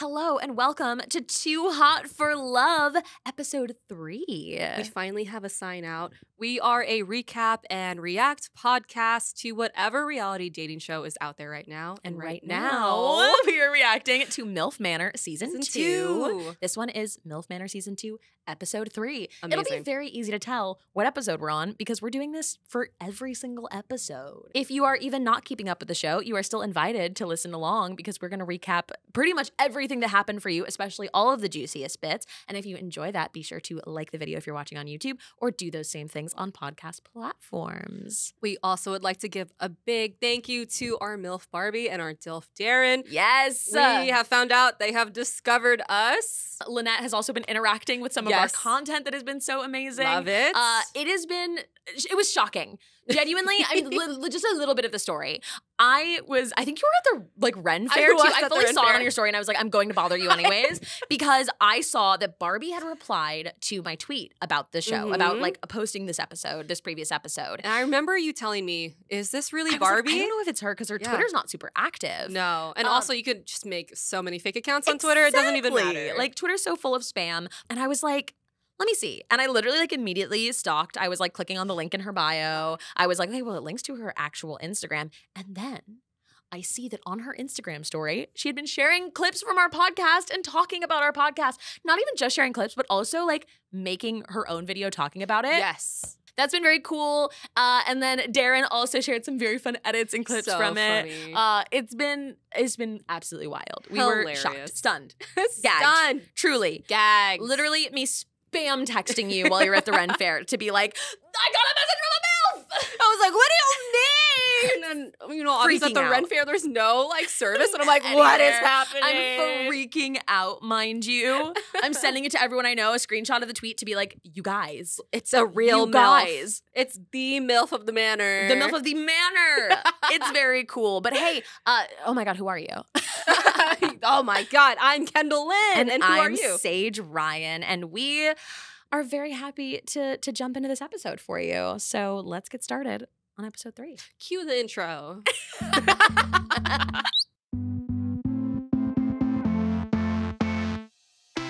Hello and welcome to Too Hot for Love, episode 3. We finally have a sign out. We are a recap and react podcast to whatever reality dating show is out there right now. And right now, we are reacting to Milf Manor Season 2. This one is Milf Manor Season 2, Episode 3. Amazing. It'll be very easy to tell what episode we're on because we're doing this for every single episode. If you are even not keeping up with the show, you are still invited to listen along because we're going to recap pretty much everything that happened for you, especially all of the juiciest bits. And if you enjoy that, be sure to like the video if you're watching on YouTube or do those same things on podcast platforms. We also would like to give a big thank you to our MILF Barbie and our DILF Darren. Yes. We have found out they have discovered us. Lynette has also been interacting with some of our content that has been so amazing. Love it. It was shocking. Genuinely, I mean, just a little bit of the story. I think you were at the Ren Fair too. I fully saw it on your story and I was like, I'm going to bother you anyways because I saw that Barbie had replied to my tweet about the show, about posting this previous episode. And I remember you telling me, is this really Barbie? I don't know if it's her because her Twitter's not super active. No. And also you could just make so many fake accounts on Twitter. It doesn't even matter. Like Twitter's so full of spam. And I was like, let me see. And I literally immediately stalked. I was clicking on the link in her bio. I was like, okay, well, it links to her actual Instagram. And then I see that on her Instagram story, she had been sharing clips from our podcast and talking about our podcast. Not even just sharing clips, but also making her own video talking about it. Yes. That's been very cool. And then Darren also shared some very fun edits and clips from it. It's been absolutely wild. We were shocked, stunned, gagged, truly gagged. Literally me spam texting you while you're at the Ren Fair to be like, I got a message from a MILF. I was like, what do you mean? And then, obviously at the Ren Fair, there's no service. And I'm like, what is happening? I'm freaking out, mind you. I'm sending it to everyone I know, a screenshot of the tweet to be like, you guys. It's a real MILF. Guys. It's the MILF of the Manor. The MILF of the Manor. It's very cool. But hey, oh my God, who are you? Oh my God, I'm Kendelle Lynn. And who are you? I'm Saige Ryan. And we are very happy to jump into this episode for you. So let's get started on episode 3. Cue the intro.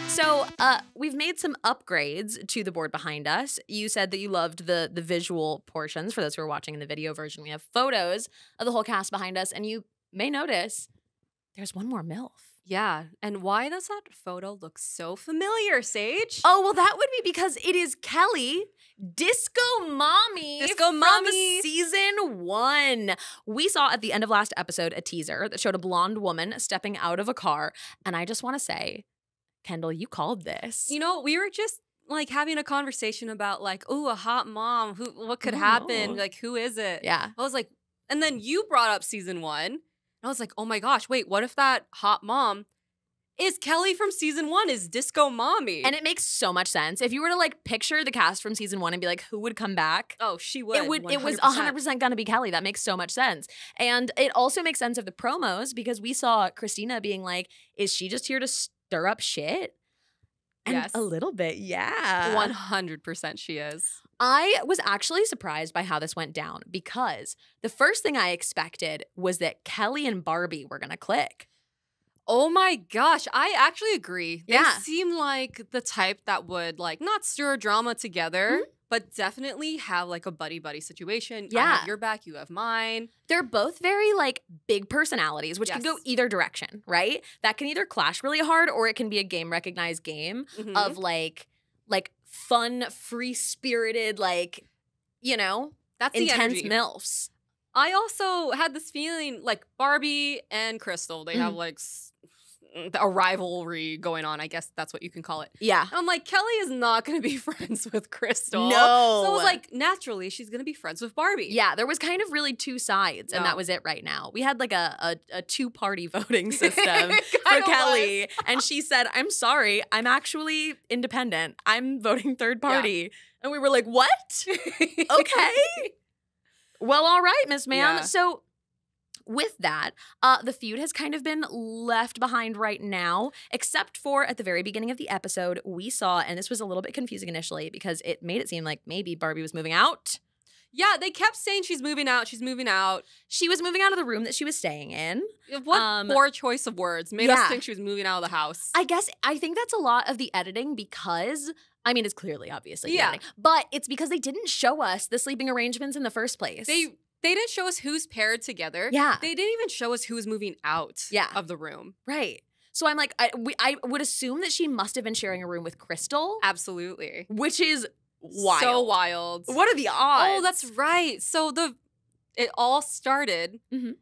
So we've made some upgrades to the board behind us. You said that you loved the visual portions. For those who are watching in the video version, we have photos of the whole cast behind us. And you may notice there's one more MILF. Yeah. And why does that photo look so familiar, Saige? Oh, well, that would be because it is Kelly, Disco Mommy from season 1. We saw at the end of last episode a teaser that showed a blonde woman stepping out of a car. And I just want to say, Kendelle, you called this. We were just having a conversation about ooh, a hot mom. What could happen? Who is it? Yeah. I was like, and then you brought up season 1. I was like, oh my gosh, wait, what if that hot mom is Kelly from season 1, is Disco Mommy? And it makes so much sense. If you were to picture the cast from season 1 and be like, who would come back? Oh, she would. It was 100% gonna be Kelly. That makes so much sense. And it also makes sense of the promos because we saw Christina being like, is she just here to stir up shit? And yes. A little bit, yeah. 100% she is. I was actually surprised by how this went down because the first thing I expected was that Kelly and Barbie were going to click. Oh my gosh, I actually agree. Yeah. They seem like the type that would not stir drama together, but definitely have a buddy-buddy situation. Yeah. I have your back, you have mine. They're both very big personalities, which can go either direction, right? That can either clash really hard or it can be a game-recognized game of fun, free-spirited, that's intense MILFs. I also had this feeling Barbie and Crystal, they have a rivalry going on. I guess that's what you can call it. Yeah. And I'm like, Kelly is not going to be friends with Crystal. No. So I was naturally, she's going to be friends with Barbie. Yeah, there was kind of really two sides, and that was it right now. We had a two-party voting system for Kelly, and she said, I'm sorry, I'm actually independent. I'm voting third party. Yeah. And we were like, what? Okay. Well, all right, Miss Ma'am. Yeah. So with that, the feud has kind of been left behind right now, except for at the very beginning of the episode, we saw, and this was a little bit confusing initially because it made it seem like maybe Barbie was moving out. Yeah, they kept saying she's moving out. She's moving out. She was moving out of the room that she was staying in. What poor choice of words made us think she was moving out of the house. I think that's a lot of the editing because, I mean, it's clearly obviously the editing, but it's because they didn't show us the sleeping arrangements in the first place. They didn't show us who's paired together. Yeah. They didn't even show us who was moving out of the room. Right. So I'm like, I would assume that she must have been sharing a room with Crystal. Absolutely. Which is wild. So wild. What are the odds? Oh, that's right. So it all started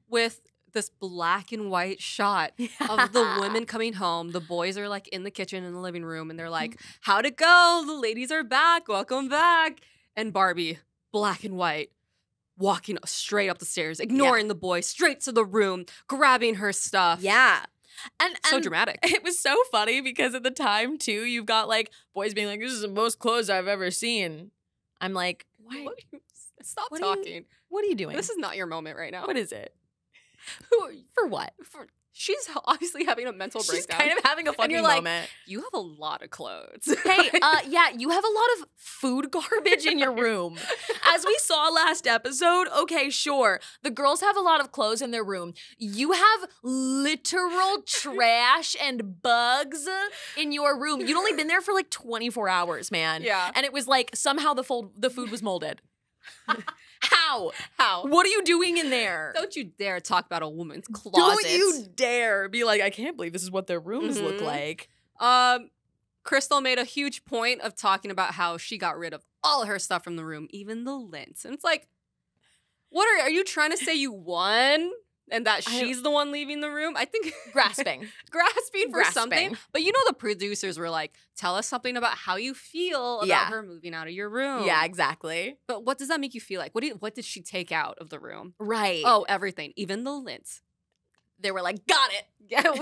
with this black and white shot of the women coming home. The boys are like in the kitchen in the living room and they're like, how'd it go? The ladies are back. Welcome back. And Barbie, black and white, walking straight up the stairs, ignoring the boy, straight to the room, grabbing her stuff. Yeah. And so dramatic. It was so funny because at the time, too, you've got like boys being like, this is the most clothes I've ever seen. I'm like, why? Stop talking. What are you doing? This is not your moment right now. What is it? For what? She's obviously having a mental breakdown. She's kind of having a fucking and you're moment. Like, you have a lot of clothes. Hey, yeah, you have a lot of food garbage in your room. As we saw last episode, okay, sure. The girls have a lot of clothes in their room. You have literal trash and bugs in your room. You'd only been there for like 24 hours, man. Yeah. And it was like somehow the food was molded. How? How? What are you doing in there? Don't you dare talk about a woman's closet. Don't you dare be like, I can't believe this is what their rooms look like. Crystal made a huge point of talking about how she got rid of all her stuff from the room, even the lint. And it's like, are you trying to say you won? And that she's the one leaving the room? I think grasping for something. But you know the producers were like, tell us something about how you feel about her moving out of your room. Yeah, exactly. But what does that make you feel like? What did she take out of the room? Right. Oh, everything. Even the lint. They were like, got it. Yeah,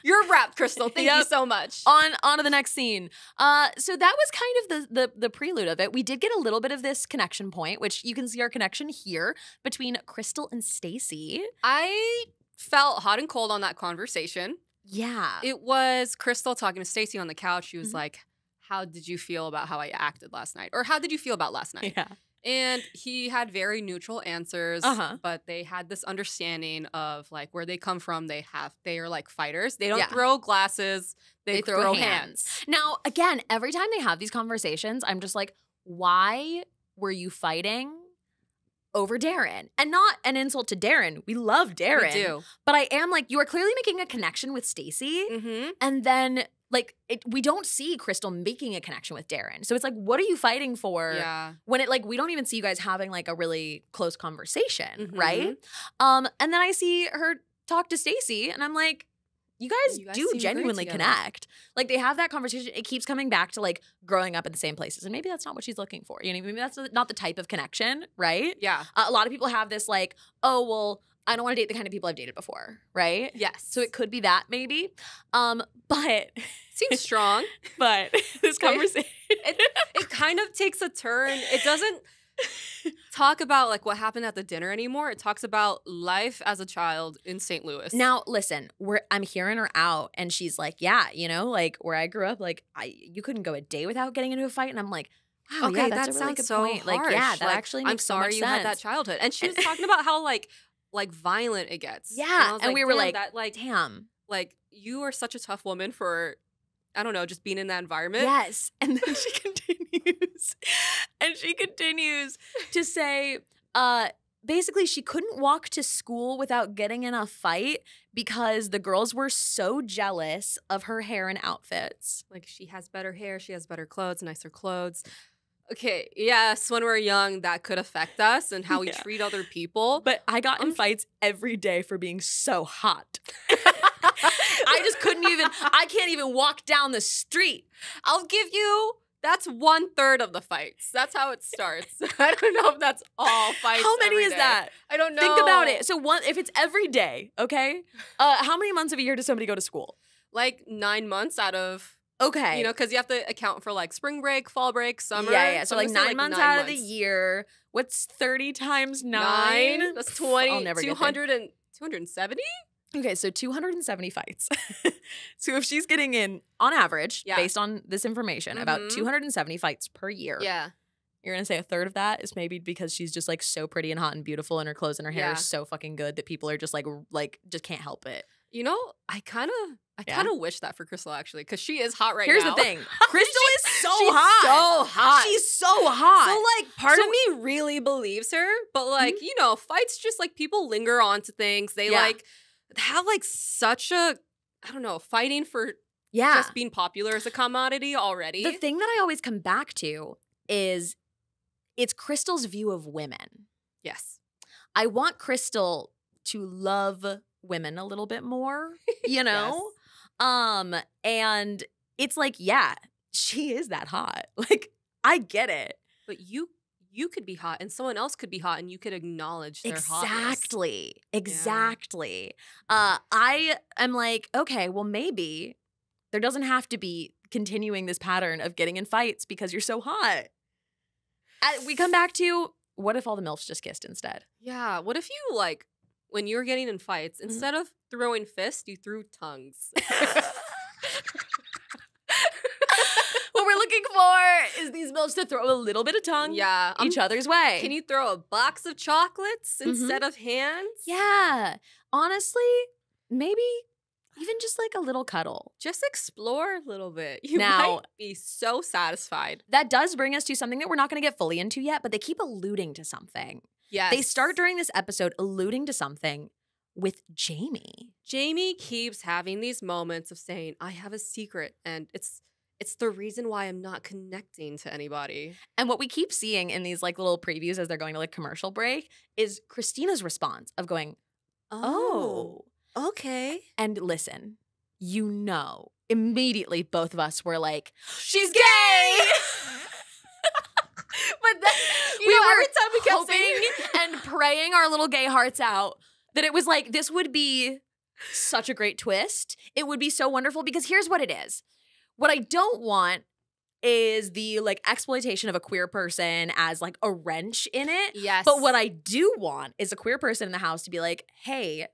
you're wrapped, Crystal. Thank you so much. On to the next scene. So that was kind of the prelude of it. We did get a little bit of this connection point, which you can see our connection here between Crystal and Stacy. I felt hot and cold on that conversation. Yeah. It was Crystal talking to Stacy on the couch. She was like, how did you feel about how I acted last night? Or how did you feel about last night? Yeah. And he had very neutral answers, but they had this understanding of like where they come from. They are like fighters. They don't throw glasses. They throw hands. Now, again, every time they have these conversations, I'm just like, why were you fighting over Darren? And not an insult to Darren. We love Darren. We do. But I am like, you are clearly making a connection with Stacy. And then like we don't see Crystal making a connection with Darren. So it's like, what are you fighting for? Yeah. When we don't even see you guys having like a really close conversation, right? And then I see her talk to Stacy and I'm like, you guys do genuinely connect. Like they have that conversation. It keeps coming back to like growing up in the same places. And maybe that's not what she's looking for. You know, maybe that's not the type of connection, right? Yeah. A lot of people have this like, oh, well, I don't want to date the kind of people I've dated before, right? Yes. So it could be that maybe. But seems strong. But this conversation it kind of takes a turn. It doesn't talk about like what happened at the dinner anymore. It talks about life as a child in St. Louis. Now, listen, I'm hearing her out and she's like, yeah, you know, like where I grew up, like you couldn't go a day without getting into a fight. And I'm like, wow, okay, yeah, that's a really good point. Harsh. Like, yeah, that like, actually makes so much sense. I'm sorry you had that childhood. And she was talking about how like violent it gets. Yeah. And we were like, that, like, damn. Like, you are such a tough woman for, I don't know, just being in that environment. Yes. And then she continues. And she continues to say, basically, she couldn't walk to school without getting in a fight because the girls were so jealous of her hair and outfits. Like, she has better hair, she has better clothes, nicer clothes. Okay, yes, when we're young, that could affect us and how we treat other people. But I got in fights every day for being so hot. I can't even walk down the street. I'll give you, that's 1/3 of the fights. That's how it starts. I don't know if that's all fights. How many is that? I don't know. Think about it. So if it's every day, okay? How many months of a year does somebody go to school? Like 9 months out of... Okay. You know, because you have to account for like spring break, fall break, summer. Yeah. So like 9 months out of the year. What's 30 times 9? That's 20. I'll never 270? Okay, so 270 fights. So if she's getting in, on average, based on this information, about 270 fights per year. Yeah. You're gonna say a third of that is maybe because she's just like so pretty and hot and beautiful, and her clothes and her hair is so fucking good that people are just like just can't help it. You know, I kind of wish that for Crystal, actually, because she is hot right now. Here's the thing. Crystal is she's hot. so hot. She's so hot. So, like, part of me really believes her, but, like, you know, fights just, like, people linger on to things. They, like, have, like, such a, I don't know, fighting for just being popular as a commodity already. The thing that I always come back to is it's Crystal's view of women. Yes. I want Crystal to love women a little bit more, you know? Yes. And it's like, yeah, she is that hot. Like, I get it. But you could be hot and someone else could be hot and you could acknowledge their hotness. Exactly. I am like, okay, well, maybe there doesn't have to be continuing this pattern of getting in fights because you're so hot. We come back to, what if all the MILFs just kissed instead? Yeah. What if you, like, when you were getting in fights, instead of throwing fists, you threw tongues? What we're looking for is these MILFs to throw a little bit of tongue each other's way. Can you throw a box of chocolates instead of hands? Yeah. Honestly, maybe even just like a little cuddle. Just explore a little bit. You might be so satisfied. That does bring us to something that we're not going to get fully into yet, but they keep alluding to something. Yes. They start during this episode alluding to something with Jamie. Jamie keeps having these moments of saying, I have a secret, and it's the reason why I'm not connecting to anybody. And what we keep seeing in these like little previews as they're going to like commercial break is Christina's response of going, oh. Okay. And listen, you know, immediately both of us were like, she's gay! But then we were every time we kept hoping and praying our little gay hearts out that it was like, this would be such a great twist. It would be so wonderful because here's what it is. What I don't want is the like exploitation of a queer person as like a wrench in it. Yes. But what I do want is a queer person in the house to be like, hey,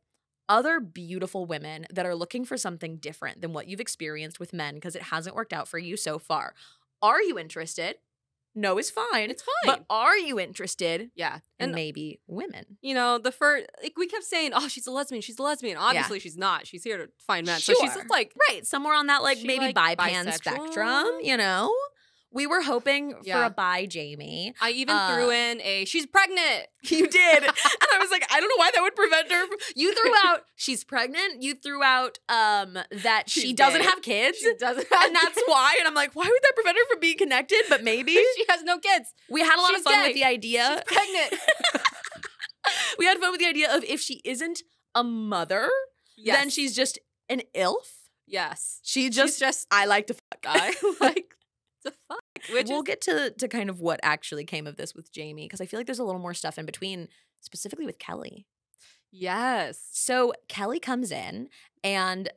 other beautiful women that are looking for something different than what you've experienced with men because it hasn't worked out for you so far. Are you interested? No is fine. It's fine. But are you interested? Yeah. And maybe women. You know, the first, like we kept saying, oh, she's a lesbian. She's a lesbian. Obviously, she's not. She's here to find men. Sure. So she's just like. Right. Somewhere on that like maybe like, bi-pan bisexual spectrum, you know? We were hoping for a bi Jamie. I even threw in a, she's pregnant. You did. And I was like, I don't know why that would prevent her. You threw out, she's pregnant. You threw out that she doesn't have kids. She doesn't have and that's why. And I'm like, why would that prevent her from being connected? But maybe. She has no kids. We had a lot of fun with the idea. She's pregnant. We had fun with the idea of if she isn't a mother, then she's just an ILF. Yes. She's just I like to fuck. I like to fuck. We'll get to kind of what actually came of this with Jamie because I feel like there's a little more stuff in between, specifically with Kelly. Yes. So Kelly comes in and,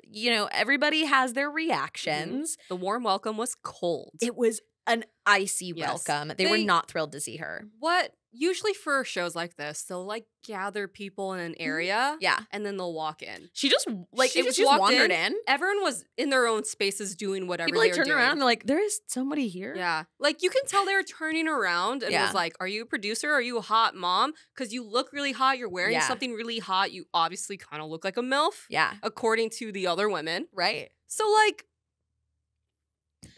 you know, everybody has their reactions. The warm welcome was cold. It was an icy welcome. They were not thrilled to see her. What usually for shows like this, they'll like gather people in an area. Yeah. And then they'll walk in. She just like, it was just wandered in. Everyone was in their own spaces doing whatever people they like were turn around and they're like, there is somebody here. Yeah. Like you can tell they were turning around and was like, are you a producer? Are you a hot mom? Because you look really hot. You're wearing something really hot. You obviously kind of look like a MILF. Yeah. According to the other women. Right. So like,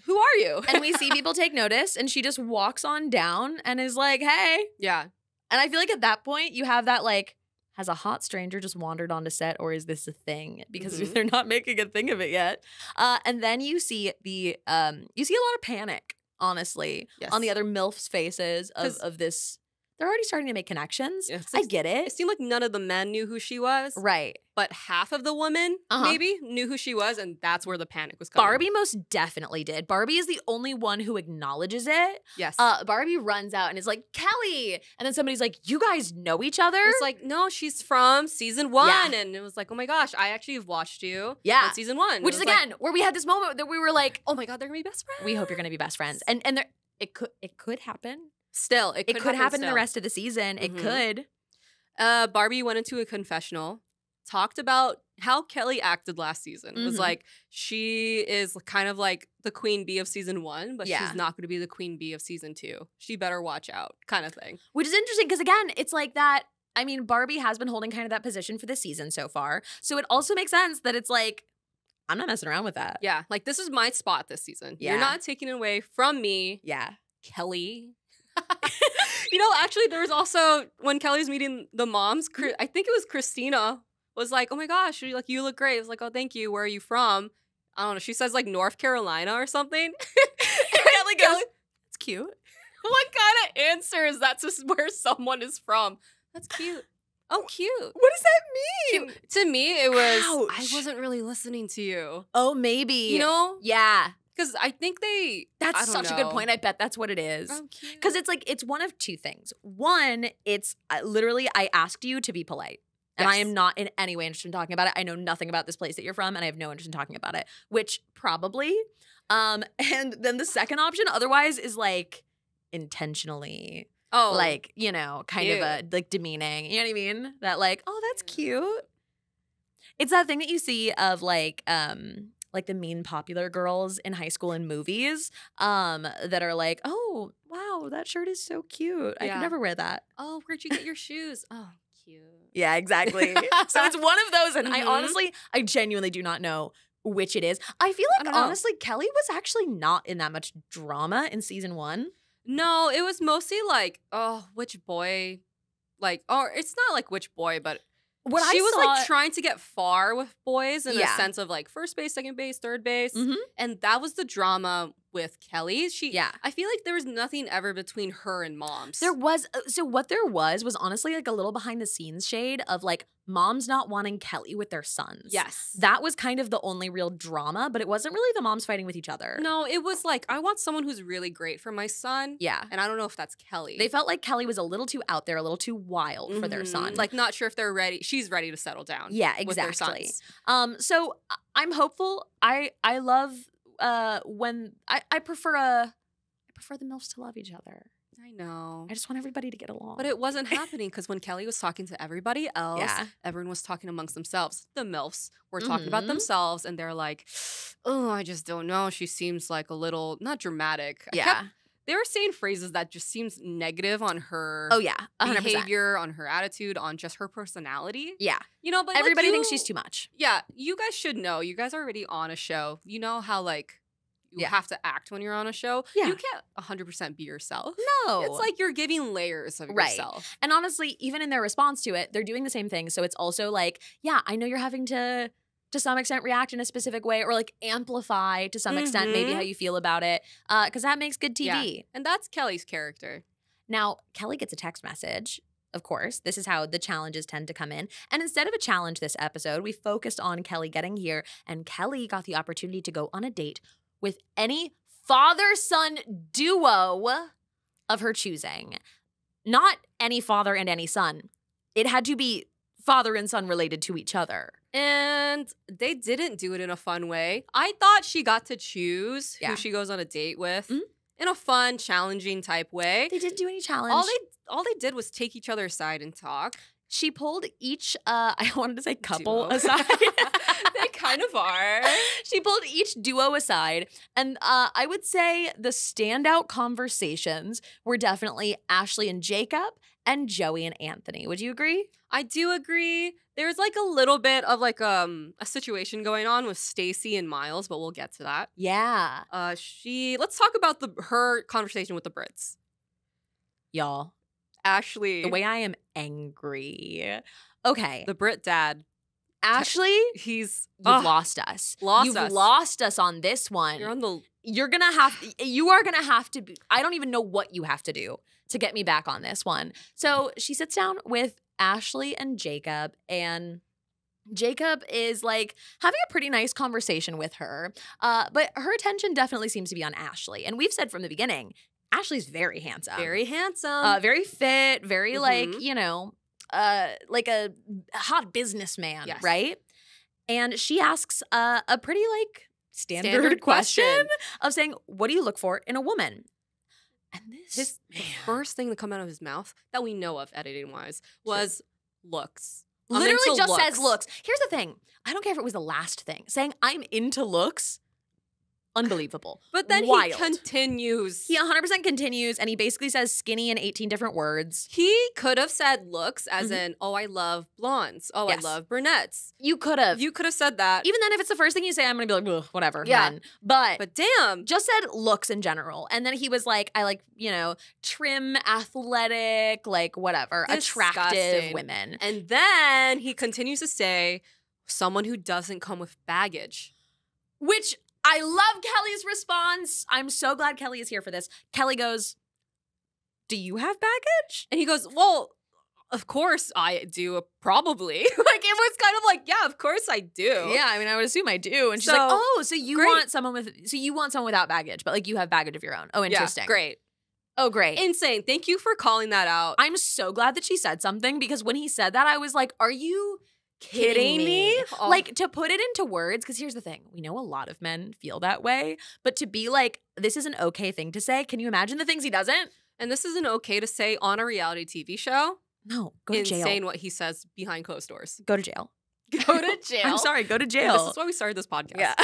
who are you? And we see people take notice and she just walks on down and is like, hey. Yeah. And I feel like at that point you have that like, has a hot stranger just wandered onto set or is this a thing? Because they're not making a thing of it yet. And then you see you see a lot of panic, honestly, on the other MILFs' faces of this. They're already starting to make connections. Yeah, I get it. It seemed like none of the men knew who she was. Right. But half of the women maybe knew who she was, and that's where the panic was coming. Barbie most definitely did. Barbie is the only one who acknowledges it. Yes. Barbie runs out and is like, Kelly! And then somebody's like, you guys know each other? It's like, no, she's from season 1. Yeah. And it was like, oh my gosh, I actually have watched you on season 1. Which is, again, where we had this moment that we were like, oh my God, they're going to be best friends. We hope you're going to be best friends. And it could happen. Still, it could happen the rest of the season. It could. Barbie went into a confessional talked about how Kelly acted last season. It was like, she is kind of like the queen bee of season 1, but she's not going to be the queen bee of season 2. She better watch out, kind of thing. Which is interesting because, again, it's like that. I mean, Barbie has been holding kind of that position for this season so far. So it also makes sense that it's like, I'm not messing around with that. Yeah, like this is my spot this season. Yeah. You're not taking it away from me. Yeah. Kelly. You know, actually, there was also, when Kelly's meeting the moms, I think it was Christina, was like, oh my gosh, you look great. I was like, oh, thank you. Where are you from? I don't know. She says like North Carolina or something. And Kelly goes, that's cute. What kind of answer is that to where someone is from? That's cute. Oh, cute. What does that mean? To me, it was, Ouch. I wasn't really listening to you. Oh, maybe. You know? Yeah. Because I think That's such a good point. I bet that's what it is. Oh, cute. Because it's like, it's one of two things. One, it's literally, I asked you to be polite. And I am not in any way interested in talking about it. I know nothing about this place that you're from, and I have no interest in talking about it, which probably. And then the second option, otherwise, is like intentionally, like, you know, kind of a like demeaning. You know what I mean? That like, oh, that's cute. It's that thing that you see of like the mean popular girls in high school and movies that are like, oh, wow, that shirt is so cute. I could never wear that. Oh, where'd you get your shoes? Oh, cute. Yeah, exactly. So it's one of those, and I genuinely do not know which it is. I feel like, honestly, Kelly was actually not in that much drama in season 1. No, it was mostly like, oh, which boy? Like, or it's not like which boy, but she was like trying to get far with boys in a sense of like first base, second base, third base. And that was the drama with Kelly. I feel like there was nothing ever between her and moms. There was, so what there was honestly like a little behind the scenes shade of like moms not wanting Kelly with their sons. Yes. That was kind of the only real drama, but it wasn't really the moms fighting with each other. No, it was like, I want someone who's really great for my son. Yeah. And I don't know if that's Kelly. They felt like Kelly was a little too out there, a little too wild for their son. Like, not sure if they're ready. She's ready to settle down. Yeah, exactly. With their sons. So I'm hopeful. I love when I prefer the MILFs to love each other. I know. I just want everybody to get along. But it wasn't happening because when Kelly was talking to everybody else, everyone was talking amongst themselves. The MILFs were talking about themselves, and they're like, oh, I just don't know. She seems like a little, not dramatic. They were saying phrases that just seems negative on her 100%. behavior, on her attitude, on just her personality. Yeah. You know, but everybody like thinks she's too much. Yeah. You guys should know. You guys are already on a show. You know how like you have to act when you're on a show. Yeah. You can't 100% be yourself. No. It's like you're giving layers of yourself. And honestly, even in their response to it, they're doing the same thing. So it's also like, yeah, I know you're having to some extent react in a specific way or like amplify to some extent maybe how you feel about it because that makes good TV. Yeah. And that's Kelly's character. Now, Kelly gets a text message. Of course, this is how the challenges tend to come in. And instead of a challenge this episode, we focused on Kelly getting here, and Kelly got the opportunity to go on a date with any father-son duo of her choosing. Not any father and any son. It had to be father and son related to each other. And they didn't do it in a fun way. I thought she got to choose who she goes on a date with in a fun, challenging type way. They didn't do any challenge. All they did was take each other aside and talk. She pulled each, I wanted to say couple aside. They kind of are. She pulled each duo aside. And I would say the standout conversations were definitely Ashley and Jacob and Joey and Anthony. Would you agree? I do agree. There's like a little bit of like a situation going on with Stacy and Miles, but we'll get to that. Yeah. Let's talk about her conversation with the Brits. Y'all. Ashley. The way I am angry. Okay. The Brit dad. Ashley, you've lost us. You've lost us on this one. You are gonna have to be, I don't even know what you have to do to get me back on this one. So she sits down with Ashley and Jacob, and Jacob is like having a pretty nice conversation with her. But her attention definitely seems to be on Ashley. And we've said from the beginning, Ashley's very handsome. Very handsome. Very fit, very like, you know, like a hot businessman, right? And she asks a pretty like standard question of saying, what do you look for in a woman? And the first thing to come out of his mouth that we know of editing-wise was looks. Literally into just looks. says looks. Here's the thing. I don't care if it was the last thing. Saying I'm into looks, unbelievable. But then Wild. he continues. He 100% continues, and he basically says skinny in 18 different words. He could have said looks as in, oh, I love blondes. Oh, Yes. I love brunettes. You could have. You could have said that. Even then, if it's the first thing you say, I'm going to be like, ugh, whatever. Yeah. Men. But damn. just said looks in general. And then he was like, I like, trim, athletic, like whatever, attractive Disgusting. women. And then he continues to say, someone who doesn't come with baggage. Which I love Kelly's response. I'm so glad Kelly is here for this. Kelly goes, do you have baggage? And he goes, well, of course I do, probably. Like, it was kind of like, yeah, of course I do. Yeah, I mean, I would assume I do. And she's So, like, oh, so you great. want someone without baggage, but like you have baggage of your own. Oh, interesting. Yeah, great. Oh, great. Insane. Thank you for calling that out. I'm so glad that she said something because when he said that, I was like, are you kidding me? Oh. Like, to put it into words, because here's the thing. We know a lot of men feel that way, but to be like, this is an okay thing to say, can you imagine the things he doesn't? And this isn't okay to say on a reality TV show. No, go to jail. Insane what he says behind closed doors. Go to jail. Go to jail. I'm sorry, go to jail. This is why we started this podcast. Yeah.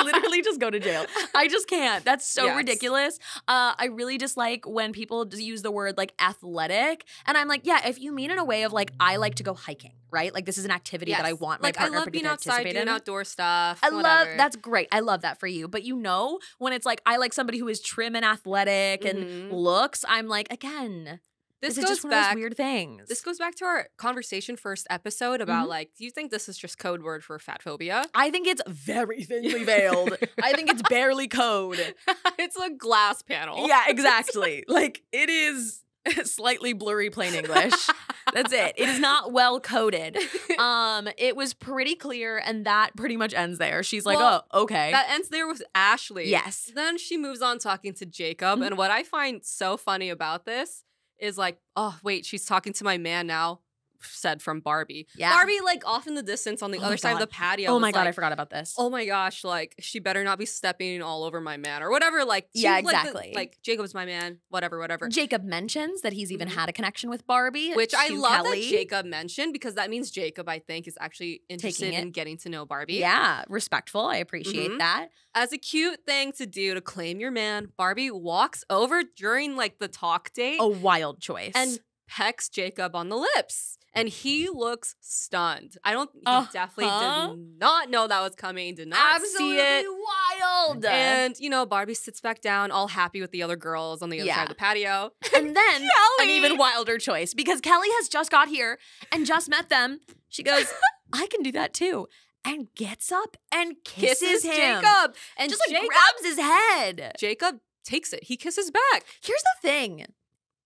Literally just go to jail. I just can't. That's so Yes. ridiculous. I really dislike when people use the word like athletic. And I'm like, yeah, if you mean in a way of like, I like to go hiking, right? Like this is an activity that I want my like, partner I love being to outside, participate doing in. outdoor stuff. I whatever. love, that's great. I love that for you. But when it's like, I like somebody who is trim and athletic and looks, I'm like, again, This is goes just one back. of those weird things. This goes back to our conversation first episode about like, do you think this is just code word for fat phobia? I think it's very thinly veiled. I think it's barely code. It's a glass panel. Yeah, exactly. Like, it is slightly blurry plain English. That's it. It is not well coded. It was pretty clear, and that pretty much ends there. She's like, Well, oh, okay. That ends there with Ashley. Yes. Then she moves on talking to Jacob. And what I find so funny about this is like, oh, wait, she's talking to my man now, said from Barbie. Yeah. Barbie, like, off in the distance on the Oh other my side of God. the patio. Oh my was God, like, I forgot about this. oh my gosh, like, she better not be stepping all over my man or whatever. Like, Yeah, like, exactly. like, Jacob's my man, whatever. Jacob mentions that he's even had a connection with Barbie. Which I to love Kelly. that Jacob mentioned, because that means Jacob, I think, is actually interested Taking it. in getting to know Barbie. Yeah, respectful. I appreciate that. As a cute thing to do to claim your man, Barbie walks over during like the talk date A wild choice. and pecks Jacob on the lips. And he looks stunned. He definitely did not know that was coming, did not absolutely see it. wild. And, Barbie sits back down, all happy with the other girls on the other side of the patio. And then an Kelly! even wilder choice, because Kelly has just got here and just met them. She goes, I can do that too. And gets up and kisses him. Jacob. And Just like grabs his head. Jacob takes it. He kisses back. Here's the thing.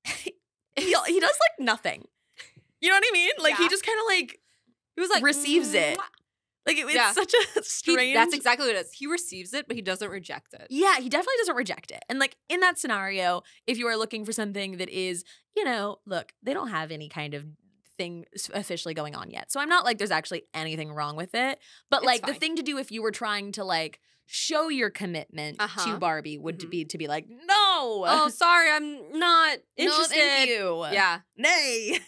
He does like nothing. You know what I mean? Like he just kind of like He was like receives it. Like it's such a strange. That's exactly what it is. He receives it, but he doesn't reject it. Yeah, he definitely doesn't reject it. And like in that scenario, if you are looking for something that is, look, they don't have any kind of thing officially going on yet. So I'm not like there's actually anything wrong with it. But It's like the fine. thing to do if you were trying to like show your commitment to Barbie would be to be like, no. Oh, sorry, I'm not interested. No, thank you. Yeah. Nay.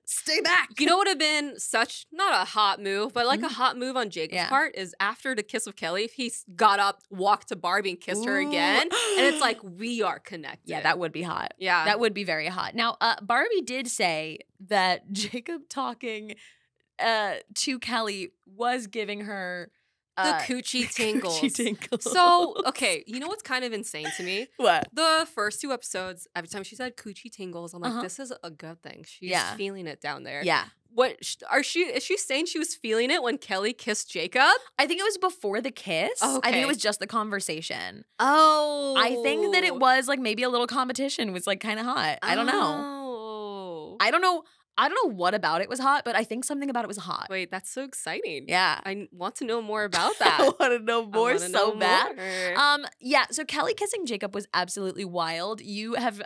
Stay back. You know what would have been such, not a hot move, but like a hot move on Jacob's part is after the kiss of Kelly, if he got up, walked to Barbie and kissed her again. And it's like, we are connected. Yeah, that would be hot. Yeah. That would be very hot. Now, Barbie did say that Jacob talking to Kelly was giving her the coochie tingles. Coochie tingles. So, okay, you know what's kind of insane to me? What? The first 2 episodes, every time she said coochie tingles, I'm like, this is a good thing. She's feeling it down there. Yeah. What is she saying she was feeling it when Kelly kissed Jacob? I think it was before the kiss. Oh, I think okay. it was just the conversation. Oh. I think that it was like maybe a little competition was like kind of hot. I don't know. Oh. I don't know what about it was hot, but I think something about it was hot. Wait, that's so exciting. Yeah. I want to know more about that. I want to know more so bad. More. Yeah, so Kelly kissing Jacob was absolutely wild. You have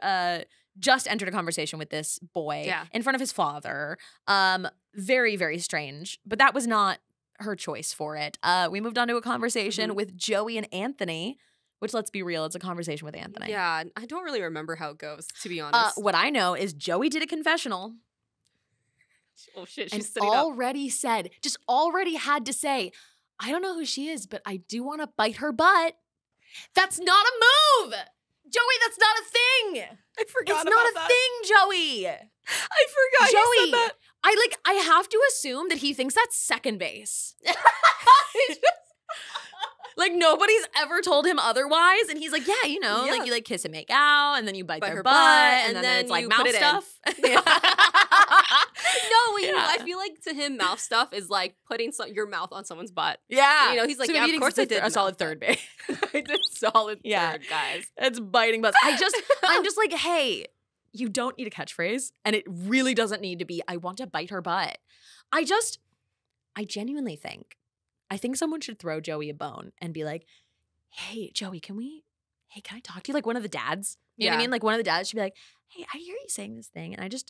just entered a conversation with this boy in front of his father. Very, very strange, but that was not her choice for it. We moved on to a conversation with Joey and Anthony, which, let's be real, it's a conversation with Anthony. Yeah, I don't really remember how it goes, to be honest. What I know is Joey did a confessional. Oh shit, and she's sitting up. already had to say, I don't know who she is, but I do want to bite her butt. That's not a move. Joey, that's not a thing. I forgot It's not a thing, Joey. I forgot Joey, you said that. I have to assume that he thinks that's second base. Like, nobody's ever told him otherwise. And he's like, yeah, you know, like, you, like, kiss and make out, and then you bite their butt, and then it's, like, you mouth put it in. stuff. I feel like to him, mouth stuff is like putting your mouth on someone's butt. Yeah. You know, he's like, So yeah, he of course I did a solid third base. I did solid third, guys. It's biting butts. I'm just like, hey, you don't need a catchphrase, and it really doesn't need to be, I want to bite her butt. I genuinely think someone should throw Joey a bone and be like, hey, Joey, can I talk to you? Like one of the dads. You know what I mean? Like one of the dads should be like, hey, I hear you saying this thing. And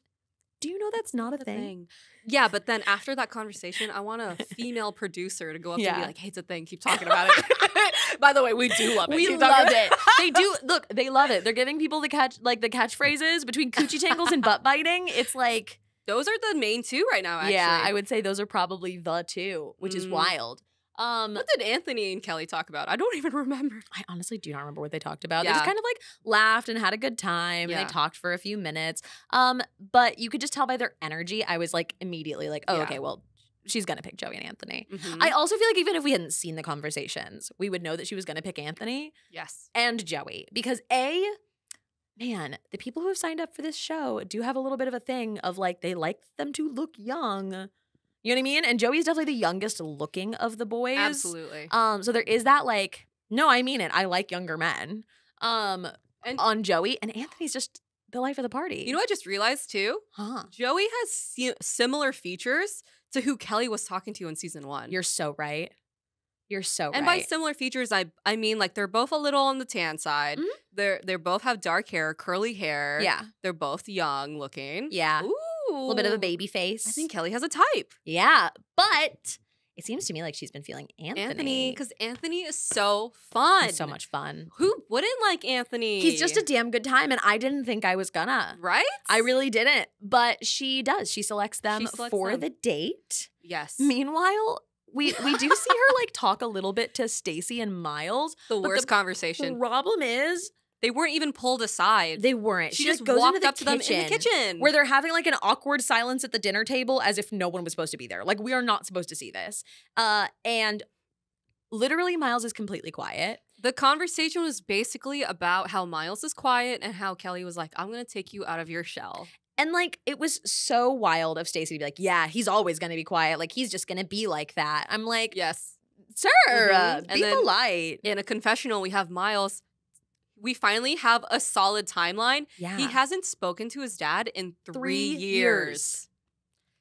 do you know that's not a thing? Yeah, but then after that conversation, I want a female producer to go up to me like, hey, it's a thing. Keep talking about it. By the way, we do love it. We love it. They do. Look, they love it. They're giving people the catchphrases between coochie tangles and butt biting. It's like. Those are the main two right now, actually. Yeah, I would say those are probably the two, which is wild. What did Anthony and Kelly talk about? I don't even remember. I honestly do not remember what they talked about. Yeah. They just kind of like laughed and had a good time, and they talked for a few minutes. But you could just tell by their energy, I was like immediately like, oh, okay, well, she's gonna pick Joey and Anthony. Mm-hmm. I also feel like even if we hadn't seen the conversations, we would know that she was gonna pick Anthony. Yes. And Joey. Because man, the people who have signed up for this show do have a little bit of a thing of like, they like them to look young. You know what I mean? And Joey's definitely the youngest looking of the boys. Absolutely. So there is that like, no, I mean it. I like younger men. And on Joey, and Anthony's just the life of the party. You know what I just realized too? Joey has similar features to who Kelly was talking to in season 1. You're so right. And by similar features, I mean like they're both a little on the tan side. Mm-hmm. They both have dark hair, curly hair. Yeah. They're both young looking. Yeah. Ooh. A little bit of a baby face. I think Kelly has a type. Yeah. But it seems to me like she's been feeling Anthony. Because Anthony is so fun. He's so much fun. Who wouldn't like Anthony? He's just a damn good time, and I didn't think I was gonna. Right? I really didn't. But she does. She selects them for the date. Yes. Meanwhile, we do see her like talk a little bit to Stacy and Miles. The worst conversation. The problem is they weren't even pulled aside. They weren't. She just like, goes walked into the up to them in the kitchen. Where they're having like an awkward silence at the dinner table as if no one was supposed to be there. Like, we are not supposed to see this. And literally Miles is completely quiet. The conversation was basically about how Miles is quiet and how Kelly was like, I'm going to take you out of your shell. And like, it was so wild of Stacy to be like, yeah, he's always going to be quiet. Like, he's just going to be like that. I'm like, yes, sir, be polite. In a confessional, we have Miles. We finally have a solid timeline. Yeah. He hasn't spoken to his dad in 3 years.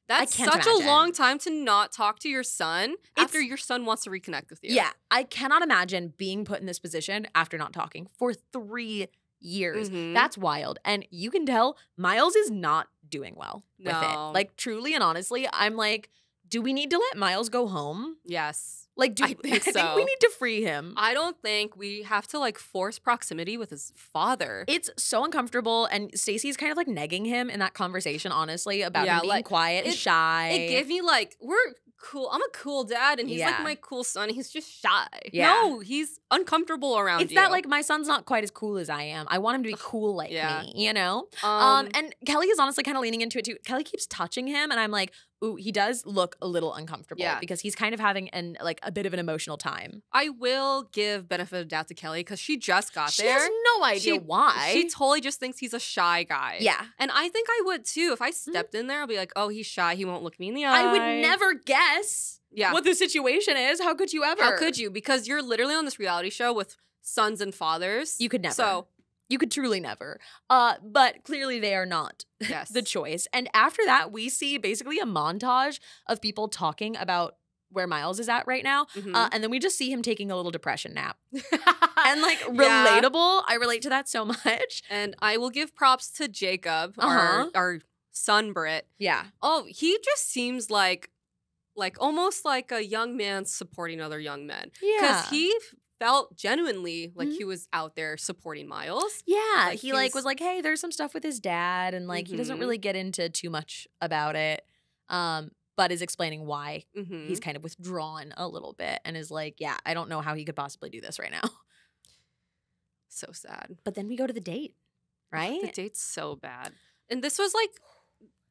That's can't such imagine. a long time to not talk to your son after your son wants to reconnect with you. Yeah. I cannot imagine being put in this position after not talking for 3 years. Mhm. That's wild. And you can tell Miles is not doing well with it. Like, truly and honestly, I'm like, do we need to let Miles go home? Yes. Like, I think so. I think we need to free him. I don't think we have to like force proximity with his father. It's so uncomfortable, and Stacy's kind of like negging him in that conversation, honestly, about him being like, quiet and shy. It gave me like, we're cool. I'm a cool dad, and he's like my cool son. He's just shy. Yeah. No, he's uncomfortable around it's you. that like, my son's not quite as cool as I am. I want him to be cool like me, you know? And Kelly is honestly kind of leaning into it too. Kelly keeps touching him, and I'm like, ooh, he does look a little uncomfortable because he's kind of having a bit of an emotional time. I will give benefit of doubt to Kelly because she just got there. She has no idea why. She totally just thinks he's a shy guy. Yeah. And I think I would too. If I stepped in there, I'll be like, oh, he's shy. He won't look me in the eye. I would never guess what the situation is. How could you ever? How could you? Because you're literally on this reality show with sons and fathers. You could never. So you could truly never. But clearly they are not the choice. And after that, we see basically a montage of people talking about where Miles is at right now. Mhm. And then we just see him taking a little depression nap. And like, relatable. I relate to that so much. And I will give props to Jacob, our son Britt. Yeah. Oh, he just seems like almost like a young man supporting other young men. Yeah. Because he felt genuinely like he was out there supporting Miles. Yeah. Like, he like was like, hey, there's some stuff with his dad. And like, he doesn't really get into too much about it. but is explaining why Mm-hmm. he's kind of withdrawn a little bit and is like, yeah, I don't know how he could possibly do this right now. So sad. But then we go to the date, right? The date's so bad. And this was like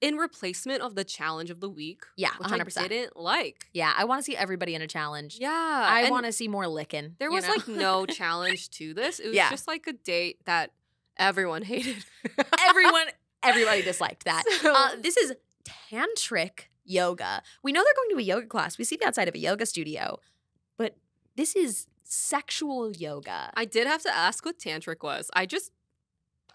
in replacement of the challenge of the week. Yeah, which 100%. I didn't like. Yeah, I want to see everybody in a challenge. Yeah. I want to see more licking. There was like no challenge to this. It was Yeah. just like a date that everyone hated. Everybody disliked that. So- This is Tantric Yoga. We know they're going to a yoga class. We see the outside of a yoga studio, but this is sexual yoga. I did have to ask what tantric was. I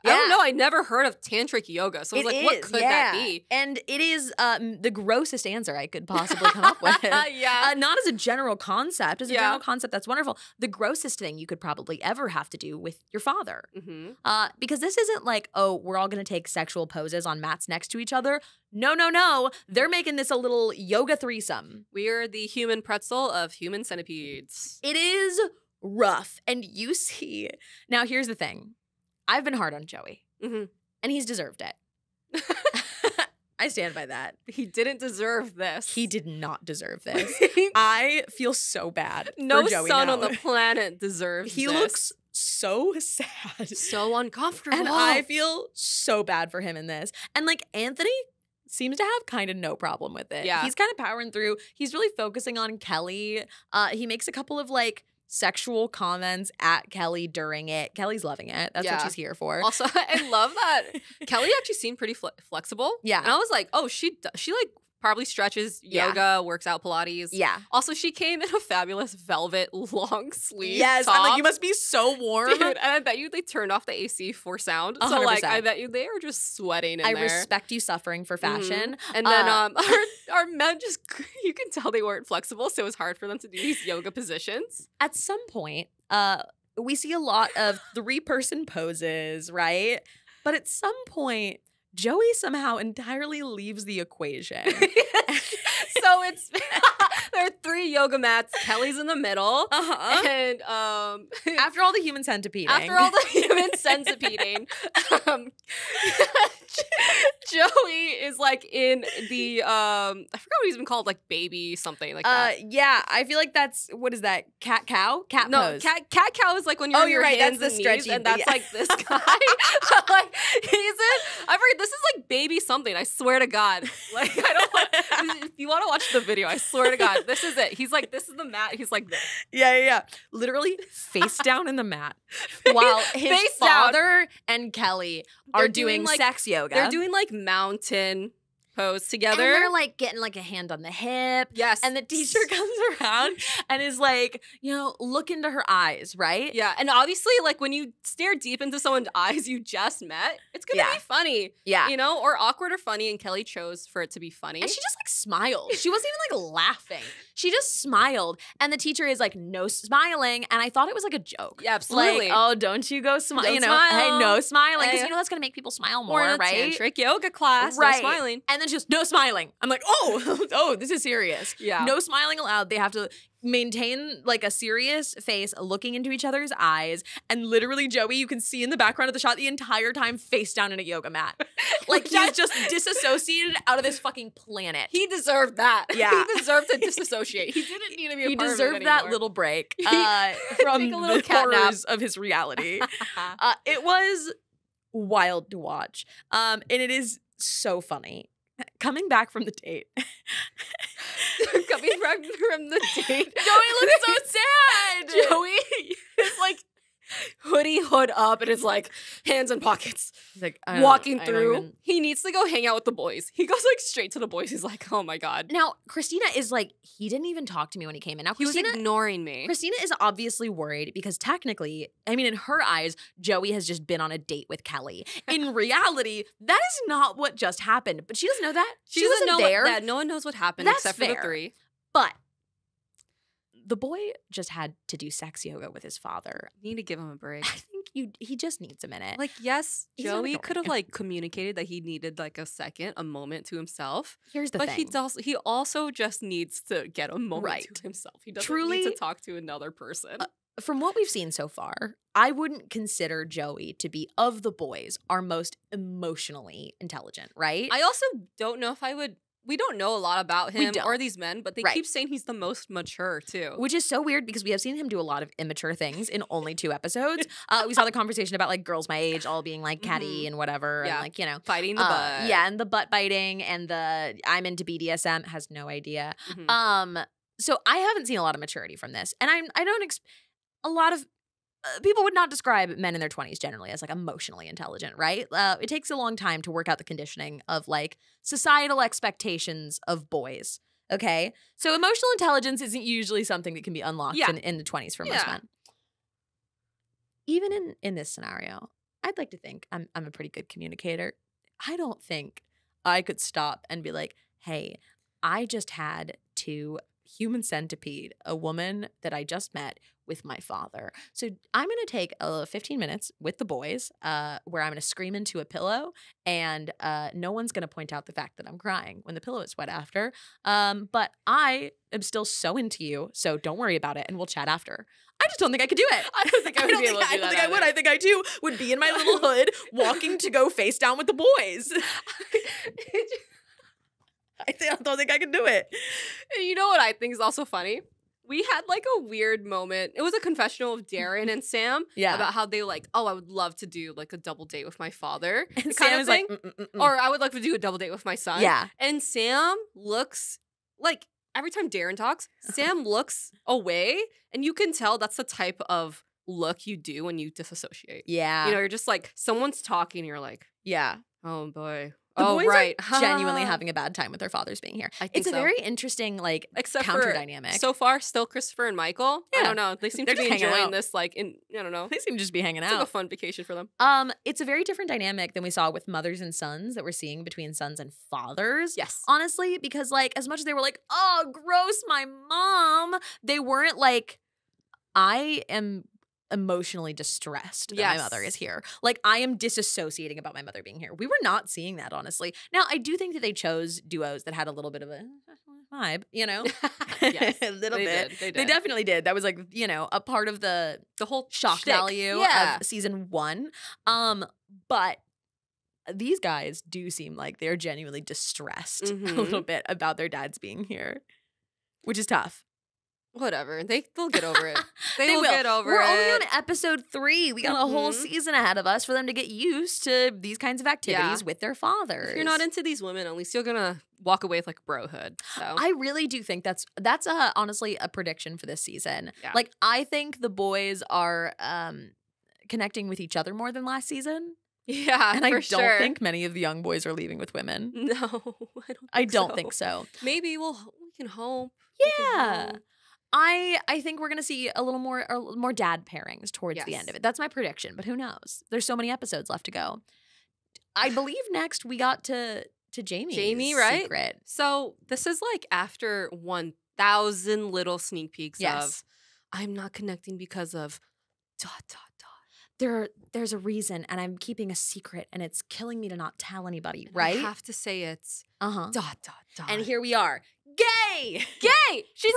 Yeah. don't know. I never heard of tantric yoga. So I was like, what could that be? And it is the grossest answer I could possibly come up with. Yeah. Not as a general concept. As a Yeah. general concept, that's wonderful. The grossest thing you could probably ever have to do with your father. Mm-hmm. Because this isn't like, oh, we're all going to take sexual poses on mats next to each other. No. They're making this a little yoga threesome. We are the human pretzel of human centipedes. It is rough. And you see, now here's the thing. I've been hard on Joey, Mhm. and he's deserved it. I stand by that. He didn't deserve this. He did not deserve this. I feel so bad No for Joey son now. on the planet deserves He this. looks so sad. so uncomfortable. And I feel so bad for him in this. And like Anthony seems to have kind of no problem with it. Yeah. He's kind of powering through. He's really focusing on Kelly. He makes a couple of like sexual comments at Kelly during it. Kelly's loving it. That's what Yeah. she's here for. Also, I love that Kelly actually seemed pretty flexible. Yeah. And I was like, oh, she like probably stretches Yeah. yoga, works out Pilates. Yeah. Also, she came in a fabulous velvet long sleeve Yes. top. I'm like, you must be so warm. Dude, and I bet you they turned off the AC for sound. So like, 100%. I bet you they are just sweating in I there. respect you suffering for fashion. Mhm. And then our men just, you can tell they weren't flexible, so it was hard for them to do these yoga positions. At some point, we see a lot of 3-person poses, right? But at some point, Joey somehow entirely leaves the equation. So it's there are 3 yoga mats. Kelly's in the middle, Uh-huh. and After all the human centipeding. after all the human centipeding, Joey is like in the I forgot what he's been called, like baby something like that. Yeah, I feel like that's, what is that? Cat cow? Cat No, pose. cat cow is like when you're Oh, on you're your right, hands that's the and knees, stretchy and that's thing, yeah. like this guy. Like he's in. I forget. This is like baby something. I swear to God. Like I don't. If you want to watch the video, I swear to God, this is it. He's like, this is the mat. He's like this. Yeah. Literally face down in the mat while his Face down. father and Kelly are They're doing doing, like- sex yoga. They're doing like mountain pose and together. they're like getting like a hand on the hip. Yes. And the teacher comes around and is like, look into her eyes, right? Yeah, and obviously, like when you stare deep into someone's eyes you just met, it's gonna Yeah. be funny, Yeah. or awkward or funny. And Kelly chose for it to be funny. And she just like smiled. She wasn't even like laughing. She just smiled. And the teacher is like, no smiling. And I thought it was like a joke. Yeah, absolutely. Like, oh, don't you go smile. Don't Hey, smile. no smiling. Because Hey. that's going to make people smile or more, in a right? tantric yoga class, no Right. smiling. And then she goes, no smiling. I'm like, oh, this is serious. Yeah. No smiling allowed. They have to maintain like a serious face looking into each other's eyes. And literally, Joey, you can see in the background of the shot the entire time face down in a yoga mat. Like he's just disassociated out of this fucking planet. He deserved that. Yeah. He deserved to disassociate. He didn't need to be a He part deserved of it that anymore. little break Take from a little the cat nap. horrors of his reality. It was wild to watch. And it is so funny. Coming back from the date. Coming back from the date. Joey looks so sad. Joey is like hood up and is like hands in pockets. He's like Walking through. He needs to go hang out with the boys. He goes like straight to the boys. He's like, oh my God. Now, Christina is like, he didn't even talk to me when he came in. Now, He was Christina ignoring me. is obviously worried because technically, I mean, in her eyes, Joey has just been on a date with Kelly. In reality, that is not what just happened. But she doesn't know that. She doesn't wasn't know there. that. No one knows what happened That's except for fair. the 3. But the boy just had to do sex yoga with his father. Need to give him a break. I think he just needs a minute. Like, yes, He's not Joey ignoring could have him. like communicated that he needed like a moment to himself. Here's the But thing. he also just needs to get a moment Right. to himself. He doesn't Truly- need to talk to another person. From what we've seen so far, I wouldn't consider Joey to be, of the boys, our most emotionally intelligent, right? I also don't know if I would we don't know a lot about him don't. or these men, but they Right. keep saying he's the most mature too. Which is so weird because we have seen him do a lot of immature things in only 2 episodes. We saw the conversation about like girls my age all being like catty and whatever. Yeah. And like, you know. Fighting the butt. Yeah, and the butt biting and the I'm into BDSM, has no idea. So I haven't seen a lot of maturity from this. And I don't a lot of people would not describe men in their 20s generally as like emotionally intelligent, right? It takes a long time to work out the conditioning of like societal expectations of boys. Okay, so emotional intelligence isn't usually something that can be unlocked in the 20s for most men. Even in this scenario, I'd like to think I'm a pretty good communicator. I don't think I could stop and be like, hey, I just had to human centipede a woman that I just met with my father. So I'm going to take 15 minutes with the boys where I'm going to scream into a pillow and no one's going to point out the fact that I'm crying when the pillow is wet after. But I am still so into you, so don't worry about it and we'll chat after. I just don't think I could do it. I don't think I would be able to do that. I don't think I would. I think I too would be in my little hood walking to go face down with the boys. I don't think I can do it. You know what I think is also funny? We had like a weird moment. It was a confessional of Darren and Sam about how they like, oh, I would love to do like a double date with my father. And Sam is like, or I would like to do a double date with my son. Yeah. And Sam looks like every time Darren talks, Sam looks away, and you can tell that's the type of look you do when you disassociate. Yeah. You know, you're just like, someone's talking, and you're like, yeah. oh boy. The boys right. are genuinely having a bad time with their fathers being here. It's a very interesting, like, counter dynamic. So far, still Christopher and Michael. Yeah. I don't know. They seem to be enjoying this, like, I don't know. They seem to just be hanging out. It's like a fun vacation for them. It's a very different dynamic than we saw with mothers and sons that we're seeing between sons and fathers. Yes. Honestly, because, like, as much as they were like, oh, gross, my mom, they weren't like, I am emotionally distressed that my mother is here. Like, I am disassociating about my mother being here. We were not seeing that, honestly. Now, I do think that they chose duos that had a little bit of a vibe, you know? Yes, a little bit. They did. They definitely did. That was like, you know, a part of the whole shock shtick. value of season 1. But these guys do seem like they're genuinely distressed a little bit about their dads being here, which is tough. Whatever. They'll get over it. They will get over We're it. only on episode 3. We got a whole season ahead of us for them to get used to these kinds of activities with their fathers. If you're not into these women, at least you're gonna walk away with like brohood. So I really do think that's honestly a prediction for this season. Yeah. Like, I think the boys are connecting with each other more than last season. Yeah, and I don't sure. think many of the young boys are leaving with women. No, I don't think so. Maybe we can hope. Yeah. I think we're gonna see a little more dad pairings towards the end of it. That's my prediction, but who knows? There's so many episodes left to go. I believe next we got to Jamie, right? Secret. So this is like after 1,000 little sneak peeks of I'm not connecting because of ... There's a reason, and I'm keeping a secret, and it's killing me to not tell anybody, right? I have to say it's ... And here we are. Gay! She's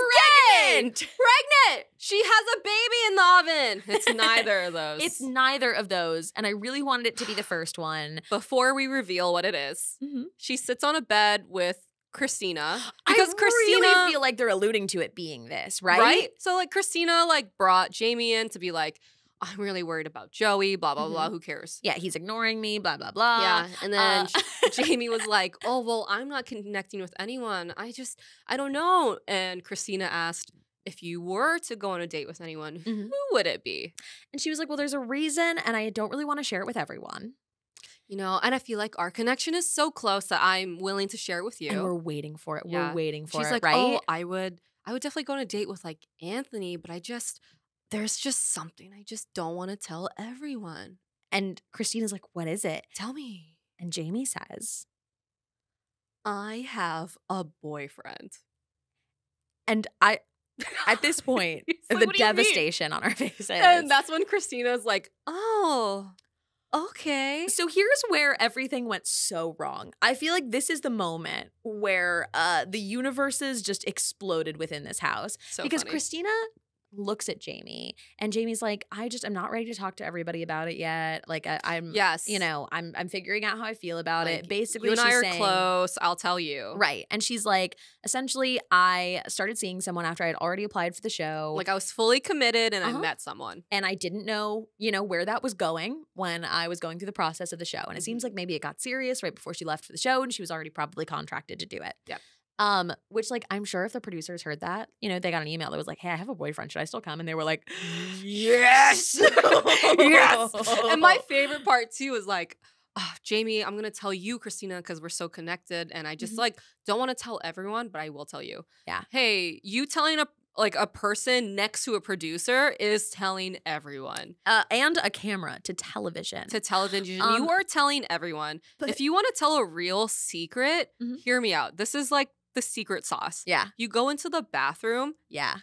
pregnant! Pregnant! She has a baby in the oven! It's neither of those. It's neither of those, and I really wanted it to be the first one. Before we reveal what it is, she sits on a bed with Christina. Because Christina really feel like they're alluding to it being this, right? Right? So like Christina like brought Jamie in to be like, I'm really worried about Joey, blah, blah, blah. Who cares? Yeah, he's ignoring me, blah, blah, blah. Yeah. And then Jamie was like, oh, well, I'm not connecting with anyone. I don't know. And Christina asked, if you were to go on a date with anyone, who would it be? And she was like, well, there's a reason, and I don't really want to share it with everyone. You know, and I feel like our connection is so close that I'm willing to share it with you. And we're waiting for it. Yeah. We're waiting for She's it, like, right? Oh, I would definitely go on a date with like Anthony, but there's just something I just don't want to tell everyone. And Christina's like, what is it? Tell me. And Jamie says, I have a boyfriend. And at this point, like, the devastation on our faces. And that's when Christina's like, oh, okay. So here's where everything went so wrong. I feel like this is the moment where the universes just exploded within this house. So because funny. Christina looks at Jamie, and Jamie's like, I'm not ready to talk to everybody about it yet. Like I'm Yes. you know, I'm figuring out how I feel about Like, it. Basically, you and I she's are saying, close. I'll tell you. right. And she's like, essentially, I started seeing someone after I had already applied for the show. Like I was fully committed and I met someone. And I didn't know, you know, where that was going when I was going through the process of the show. And it seems like maybe it got serious right before she left for the show, and she was already probably contracted to do it. Yep. Which, like, I'm sure if the producers heard that, you know, they got an email that was like, hey, I have a boyfriend. Should I still come? And they were like, yes. Yes. And my favorite part too is like, oh, Jamie, I'm going to tell you, Christina, because we're so connected. And I just like don't want to tell everyone, but I will tell you. Yeah. Hey, you telling a person next to a producer is telling everyone. And a camera to television. You are telling everyone. But if you want to tell a real secret, hear me out. This is like the secret sauce. Yeah. You go into the bathroom. Yeah.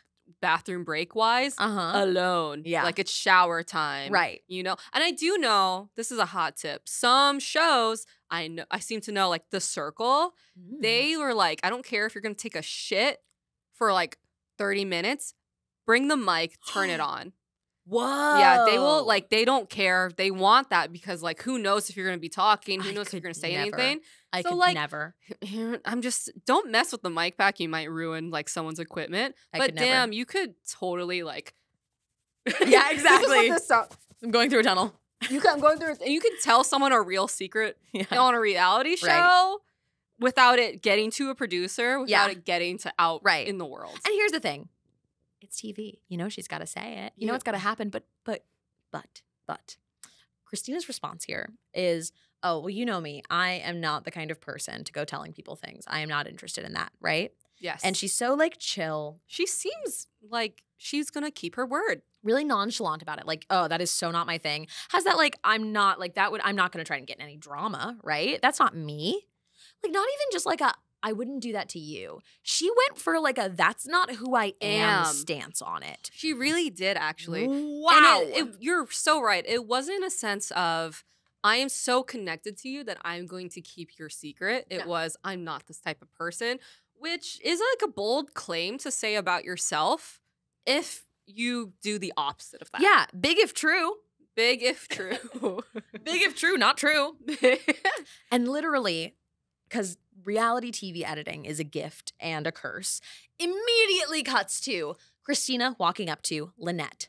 Bathroom break wise, alone. Yeah. Like it's shower time. Right. You know? And I do know, this is a hot tip. Some shows, I seem to know, like The Circle, they were like, I don't care if you're going to take a shit for like 30 minutes, bring the mic, turn it on. Whoa. Yeah, they will, like, they don't care. They want that because, like, who knows if you're going to be talking? Who knows if you're going to say anything? I could never. Don't mess with the mic pack. You might ruin, like, someone's equipment. But damn, you could totally, like. Yeah, exactly. I'm going through a tunnel. I'm going through it. And you can tell someone a real secret on a reality show without it getting to a producer, without it getting to out in the world. And here's the thing. It's TV. You know she's got to say it. You know it's got to happen. But Christina's response here is, oh, well, you know me. I am not the kind of person to go telling people things. I am not interested in that, right? Yes. And she's so, like, chill. She seems like she's going to keep her word. Really nonchalant about it. Like, oh, that is so not my thing. Has that, like, I'm not going to try and get in any drama, right? That's not me. Like, not even just like I wouldn't do that to you. She went for like a that's not who I am stance on it. She really did, actually. Wow. And you're so right. It wasn't a sense of I am so connected to you that I'm going to keep your secret. It was I'm not this type of person, which is like a bold claim to say about yourself if you do the opposite of that. Yeah. Big if true. Big if true. Big if true, not true. And literally, because reality TV editing is a gift and a curse, immediately cuts to Christina walking up to Lynette.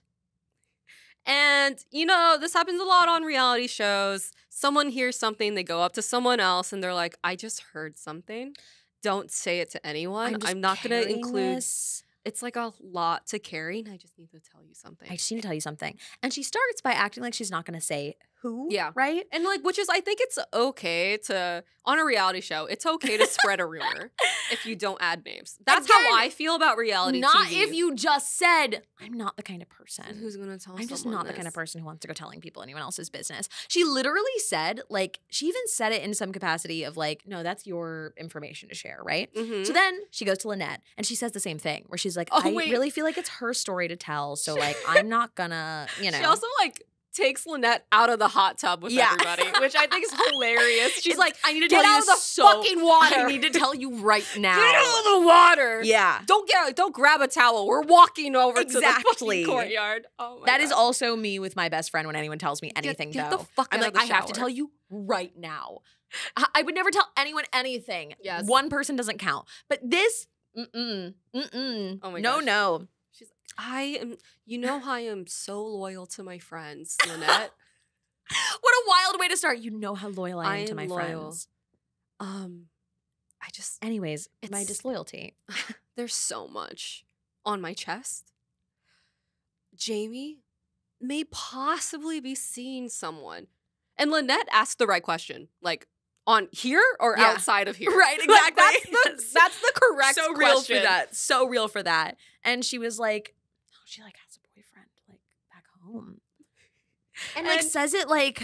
And, you know, this happens a lot on reality shows. Someone hears something, they go up to someone else, and they're like, I just heard something. Don't say it to anyone. I'm not going to include this. It's like a lot to carry, and I just need to tell you something. I just need to tell you something. And she starts by acting like she's not going to say who. Yeah. Right? And like, which is, I think it's okay to, on a reality show, it's okay to spread a rumor if you don't add names. That's how I feel about reality not TV. If you just said, I'm not the kind of person. Who's going to tell I'm just not the kind of person who wants to go telling people anyone else's business. She literally said, like, she even said it in some capacity of like, no, that's your information to share, right? So then she goes to Lynette and she says the same thing where she's like, I really feel like it's her story to tell. So like, I'm not gonna, you know. She also like takes Lynette out of the hot tub with everybody, which I think is hilarious. She's like, I need to get tell out you of the fucking water. I need to tell you right now. Get out of the water. Yeah. Don't grab a towel. We're walking over to the fucking courtyard. Oh my God. God. Is also me with my best friend when anyone tells me anything, get though. The fuck I'm out like, of the shower. I have to tell you right now. I would never tell anyone anything. Yes. One person doesn't count. But this, Oh my gosh. No. She's like, you know how I am so loyal to my friends, Lynette. What a wild way to start. You know how loyal I am to my friends. Anyways, my disloyalty. There's so much on my chest. Jamie may possibly be seeing someone. And Lynette asked the right question. Like, on here or outside of here? Right, exactly. Like, that's the correct question. So real for that. So real for that. And she was like, oh, she like has a boyfriend like back home. And like says it like,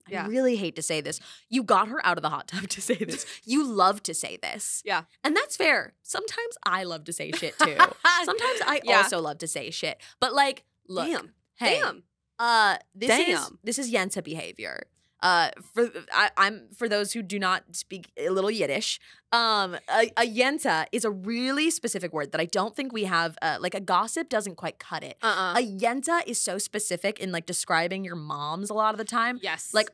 I really hate to say this. You got her out of the hot tub to say this. You love to say this. Yeah. And that's fair. Sometimes I love to say shit too. Sometimes I also love to say shit. But like, look. Damn. Hey, this is Yensa behavior. For those who do not speak a little Yiddish, a yenta is a really specific word that I don't think we have. Like a gossip doesn't quite cut it. A yenta is so specific in like describing your moms a lot of the time. Yes. Like,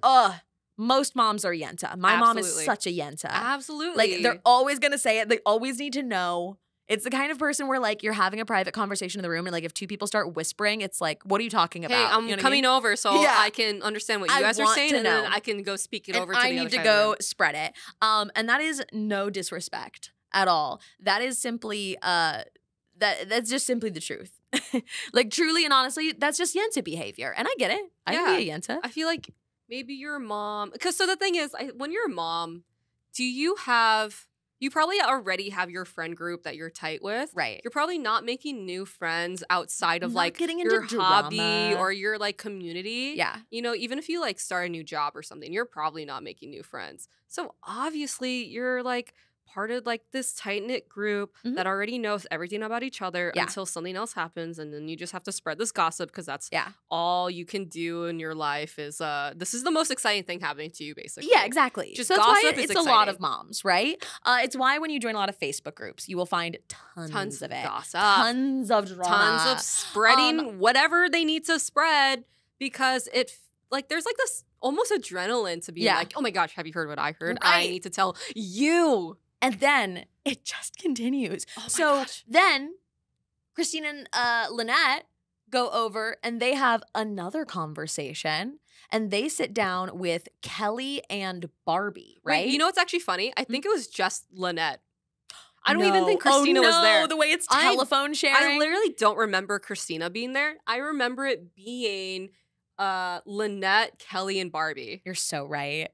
most moms are yenta. My mom is such a yenta. Absolutely. Like they're always gonna say it. They always need to know. It's the kind of person where like you're having a private conversation in the room and like if two people start whispering, it's like, what are you talking about? Hey, I'm you know coming over so Yeah. I can understand what you guys are saying and then I can go speak it over to the other side I need to of the go room. spread it. And that is no disrespect at all. That is simply that's just simply the truth. Like truly and honestly, that's just yenta behavior. And I get it. I can be a yenta. I feel like maybe your mom, because so the thing is, when you're a mom, you probably already have your friend group that you're tight with. Right. You're probably not making new friends outside of Not like getting into your hobby drama. or your like community. Yeah. You know, even if you like start a new job or something, you're probably not making new friends. So obviously you're like part of like this tight-knit group that already knows everything about each other until something else happens and then you just have to spread this gossip because that's all you can do in your life is this is the most exciting thing happening to you basically. Yeah, exactly. Just so that's gossip why is it's a lot of exciting. moms, right? It's why when you join a lot of Facebook groups, you will find tons of it. Gossip. Tons of drama. Tons of spreading whatever they need to spread because there's like this almost adrenaline to be like, oh my gosh, have you heard what I heard? Right. I need to tell you. And then it just continues. Oh my so gosh. then Christina and Lynette go over and they have another conversation and they sit down with Kelly and Barbie, right? Wait, you know what's actually funny? I think it was just Lynette. I don't even think Christina was there. The way it's telephone sharing. I literally don't remember Christina being there. I remember it being Lynette, Kelly, and Barbie. You're so right.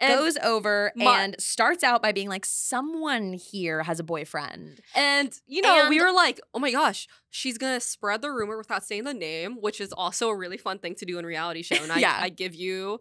And goes over and starts out by being like, someone here has a boyfriend. And, you know, we were like, oh my gosh, she's going to spread the rumor without saying the name, which is also a really fun thing to do in a reality show. And I give you,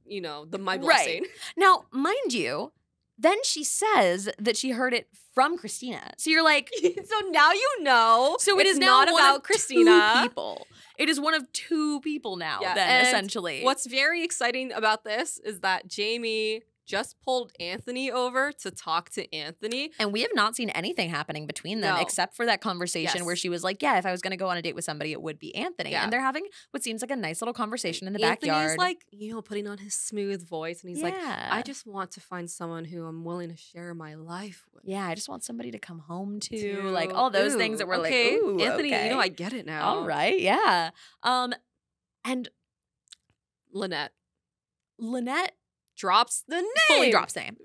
you know, my blessing. Right. Now, mind you, then she says that she heard it from Christina. So you're like, so now you know. So it is now not one about of Christina. 2 people. It is one of 2 people now, then, and essentially. What's very exciting about this is that Jamie just pulled Anthony over to talk to Anthony. And we have not seen anything happening between them except for that conversation where she was like, yeah, if I was going to go on a date with somebody, it would be Anthony. And they're having what seems like a nice little conversation in the backyard. Anthony's like, you know, putting on his smooth voice. And he's like, I just want to find someone who I'm willing to share my life with. Yeah, I just want somebody to come home to. Like all those things that were like, ooh, Anthony, okay. you know, I get it now. All right, yeah. And Lynette drops the name. Fully drops name.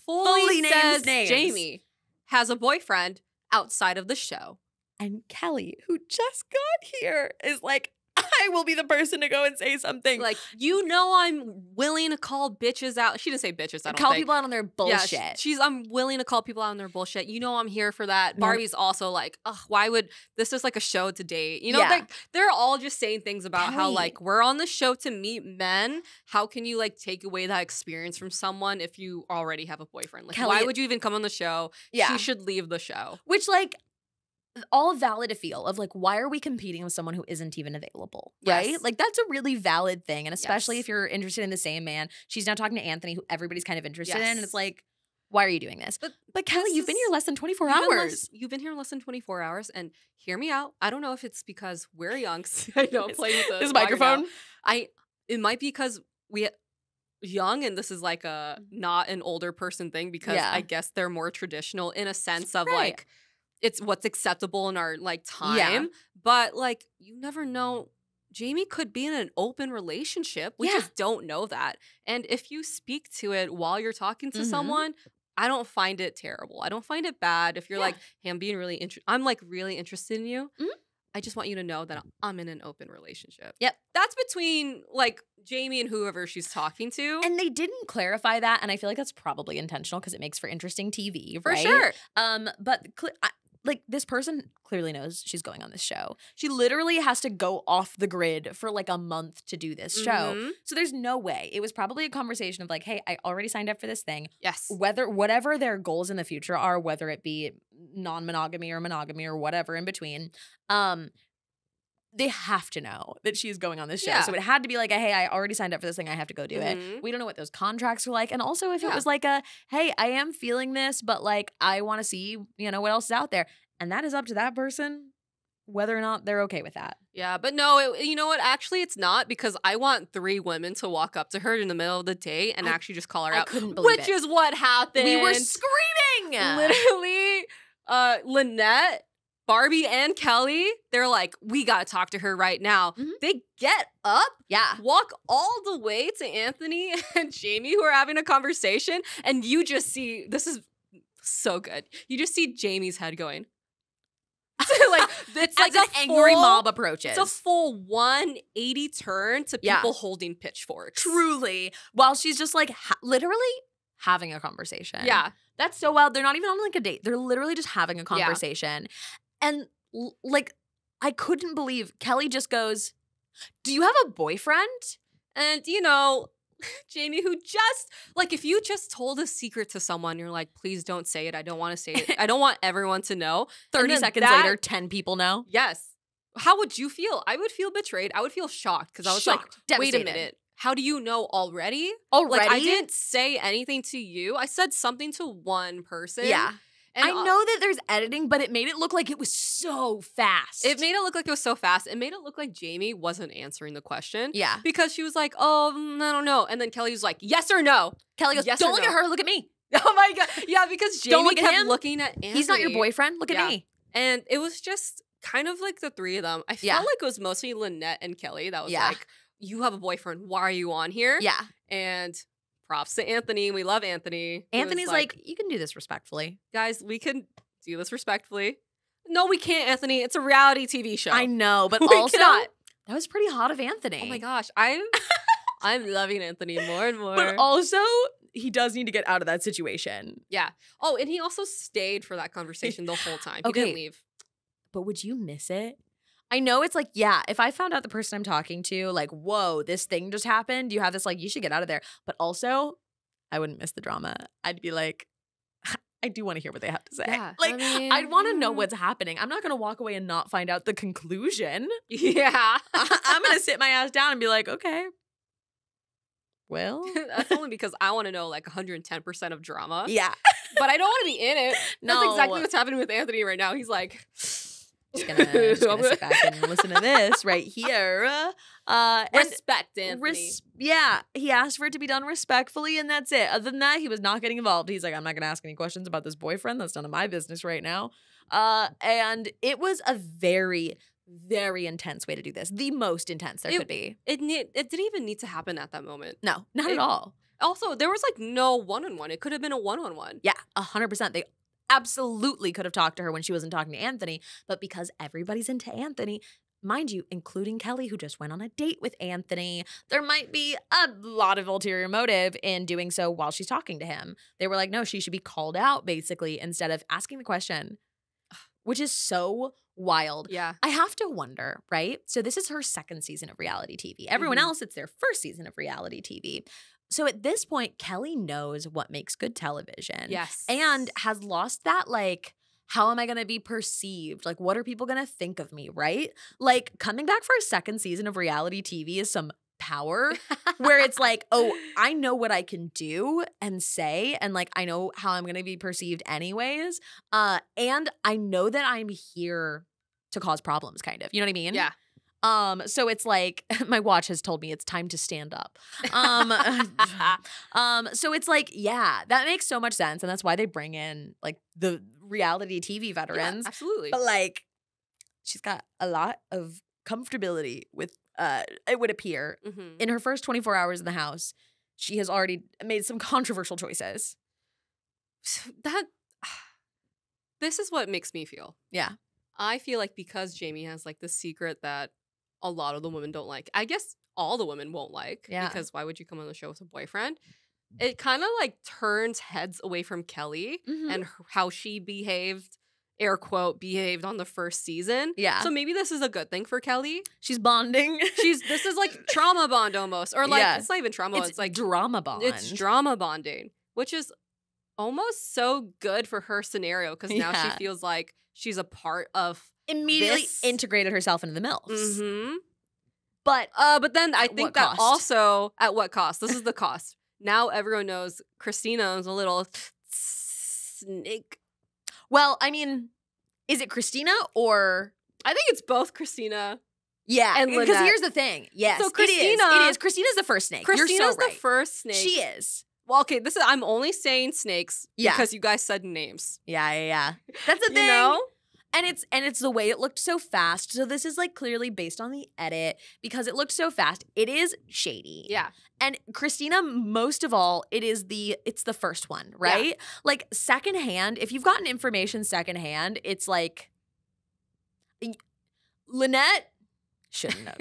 Fully names names. Jamie has a boyfriend outside of the show. And Kelly, who just got here, is like, I will be the person to go and say something. Like, you know, I'm willing to call bitches out. She didn't say bitches, I don't call think. people out on their bullshit. Yeah, I'm willing to call people out on their bullshit. You know I'm here for that. Barbie's also like, ugh, why would, this is like a show to date. You know, they're all just saying things about how like, we're on the show to meet men. How can you like take away that experience from someone if you already have a boyfriend? Like, why would you even come on the show? She should leave the show. Which like, all valid to feel of like, why are we competing with someone who isn't even available, right? Like that's a really valid thing. And especially if you're interested in the same man. She's now talking to Anthony, who everybody's kind of interested in. And it's like, why are you doing this? But Kelly, you've been here less than 24 hours. You've been here less than 24 hours. And hear me out. I don't know if it's because we're young. I know, playing with this microphone. It might be because we're young and this is like a not an older person thing because I guess they're more traditional in a sense of like, it's what's acceptable in our like time. But like, you never know. Jamie could be in an open relationship. We just don't know that. And if you speak to it while you're talking to someone, I don't find it terrible. I don't find it bad. If you're like, hey, I'm like really interested in you. I just want you to know that I'm in an open relationship. Yep. That's between like Jamie and whoever she's talking to. And they didn't clarify that. And I feel like that's probably intentional because it makes for interesting TV, For right? sure. But like this person clearly knows she's going on this show. She literally has to go off the grid for like a month to do this show. So there's no way. It was probably a conversation of like, hey, I already signed up for this thing. Yes. Whatever their goals in the future are, whether it be non-monogamy or monogamy or whatever in between, they have to know that she's going on this show. Yeah. So it had to be like, hey, I already signed up for this thing. I have to go do it. We don't know what those contracts are like. And also if it was like hey, I am feeling this, but like, I want to see, you know, what else is out there. And that is up to that person, whether or not they're okay with that. Yeah, but no, you know what? Actually, it's not, because I want 3 women to walk up to her in the middle of the day and actually just call her out. I couldn't believe Which it. is what happened. We were screaming. Literally, Lynette, Barbie, and Kelly, they're like, we gotta talk to her right now. They get up, walk all the way to Anthony and Jamie, who are having a conversation, and you just see, this is so good. You just see Jamie's head going. Like, it's like an angry mob approaches. It's a full 180 turn to people holding pitchforks. Truly. While she's just like literally having a conversation. Yeah. That's so wild. They're not even on like a date. They're literally just having a conversation. And like, I couldn't believe Kelly just goes, do you have a boyfriend? And, you know, Jamie, who just, like, if you just told a secret to someone, you're like, please don't say it. I don't want to say it. I don't want everyone to know. 30 seconds later, 10 people know. Yes. How would you feel? I would feel betrayed. I would feel shocked, because I was like, wait a minute. How do you know already? Like, I didn't say anything to you. I said something to one person. Yeah. And I know that there's editing, but it made it look like it was so fast. It made it look like it was so fast. It made it look like Jamie wasn't answering the question. Yeah. Because she was like, oh, I don't know. And then Kelly was like, yes or no? Kelly goes, don't look at her, look at me. Oh my God. Yeah, because Jamie kept looking at Anthony. He's not your boyfriend, look at me. And it was just kind of like the 3 of them. I felt like it was mostly Lynette and Kelly that was like, you have a boyfriend, why are you on here? Yeah. And props to Anthony. We love Anthony. Anthony's like, you can do this respectfully. Guys, we can do this respectfully. No, we can't, Anthony. It's a reality TV show. I know, but also, that was pretty hot of Anthony. Oh my gosh. I'm loving Anthony more and more. But also, he does need to get out of that situation. Yeah. Oh, and he also stayed for that conversation the whole time. He didn't leave. But would you miss it? I know it's like, yeah, if I found out the person I'm talking to, like, whoa, this thing just happened. You have this, like, you should get out of there. But also, I wouldn't miss the drama. I'd be like, I do want to hear what they have to say. Yeah, like, I'd want to know what's happening. I'm not going to walk away and not find out the conclusion. Yeah. I'm going to sit my ass down and be like, okay. Well. That's only because I want to know like 110% of drama. Yeah. But I don't want to be in it. No. That's exactly what's happening with Anthony right now. He's like, just gonna sit back and listen to this right here. Respect, Anthony. Yeah, he asked for it to be done respectfully, and that's it. Other than that, he was not getting involved. He's like, I'm not gonna ask any questions about this boyfriend. That's none of my business right now. And it was a very, very intense way to do this. The most intense there could be. It didn't even need to happen at that moment. No, not at all. Also, there was like no one-on-one. It could have been a one-on-one. Yeah, 100%. They absolutely could have talked to her when she wasn't talking to Anthony, but because everybody's into Anthony, mind you, including Kelly, who just went on a date with Anthony, there might be a lot of ulterior motive in doing so while she's talking to him. They were like, no, she should be called out, basically, instead of asking the question, which is so wild. Yeah. I have to wonder, right? So this is her 2nd season of reality TV. Everyone else, it's their 1st season of reality TV. So at this point, Kelly knows what makes good television. Yes. And has lost that, like, how am I going to be perceived? Like, what are people going to think of me, right? Like, coming back for a 2nd season of reality TV is some power where it's like, oh, I know what I can do and say, and, like, I know how I'm going to be perceived anyways. And I know that I'm here to cause problems, kind of. You know what I mean? Yeah. So it's like, my watch has told me it's time to stand up. So it's like, yeah, that makes so much sense. And that's why they bring in like the reality TV veterans. Yeah, absolutely. But like, she's got a lot of comfortability with, it would appear, in her first 24 hours in the house, she has already made some controversial choices. This is what makes me feel. Yeah. I feel like because Jamie has like the secret that a lot of the women don't like. I guess all the women won't like. Yeah. Because why would you come on the show with a boyfriend? It kind of like turns heads away from Kelly and how she behaved, air quote, behaved on the 1st season. Yeah. So maybe this is a good thing for Kelly. She's bonding. This is like trauma bond almost. Or like, it's not even trauma. It's like drama bond. It's drama bonding, which is almost so good for her scenario because now she feels like she's a part of immediately integrated herself into the MILFs. Mm-hmm. But then I think that cost? also at what cost? This is the cost. Now everyone knows Christina is a little snake. Well, I mean, is it Christina or I think it's both Christina. Yeah, and because Lynette. here's the thing. Yes, So Christina, it is. Christina's the first snake. Christina's You're so right. the first snake. She is. Well, okay, I'm only saying snakes because you guys said names. Yeah. That's the thing. You know? And it's the way it looked so fast. So this is like clearly based on the edit because it looked so fast. It is shady. Yeah. And Christina, most of all, it's the first one, right? Yeah. Like secondhand, if you've gotten information secondhand, it's like Lynette should not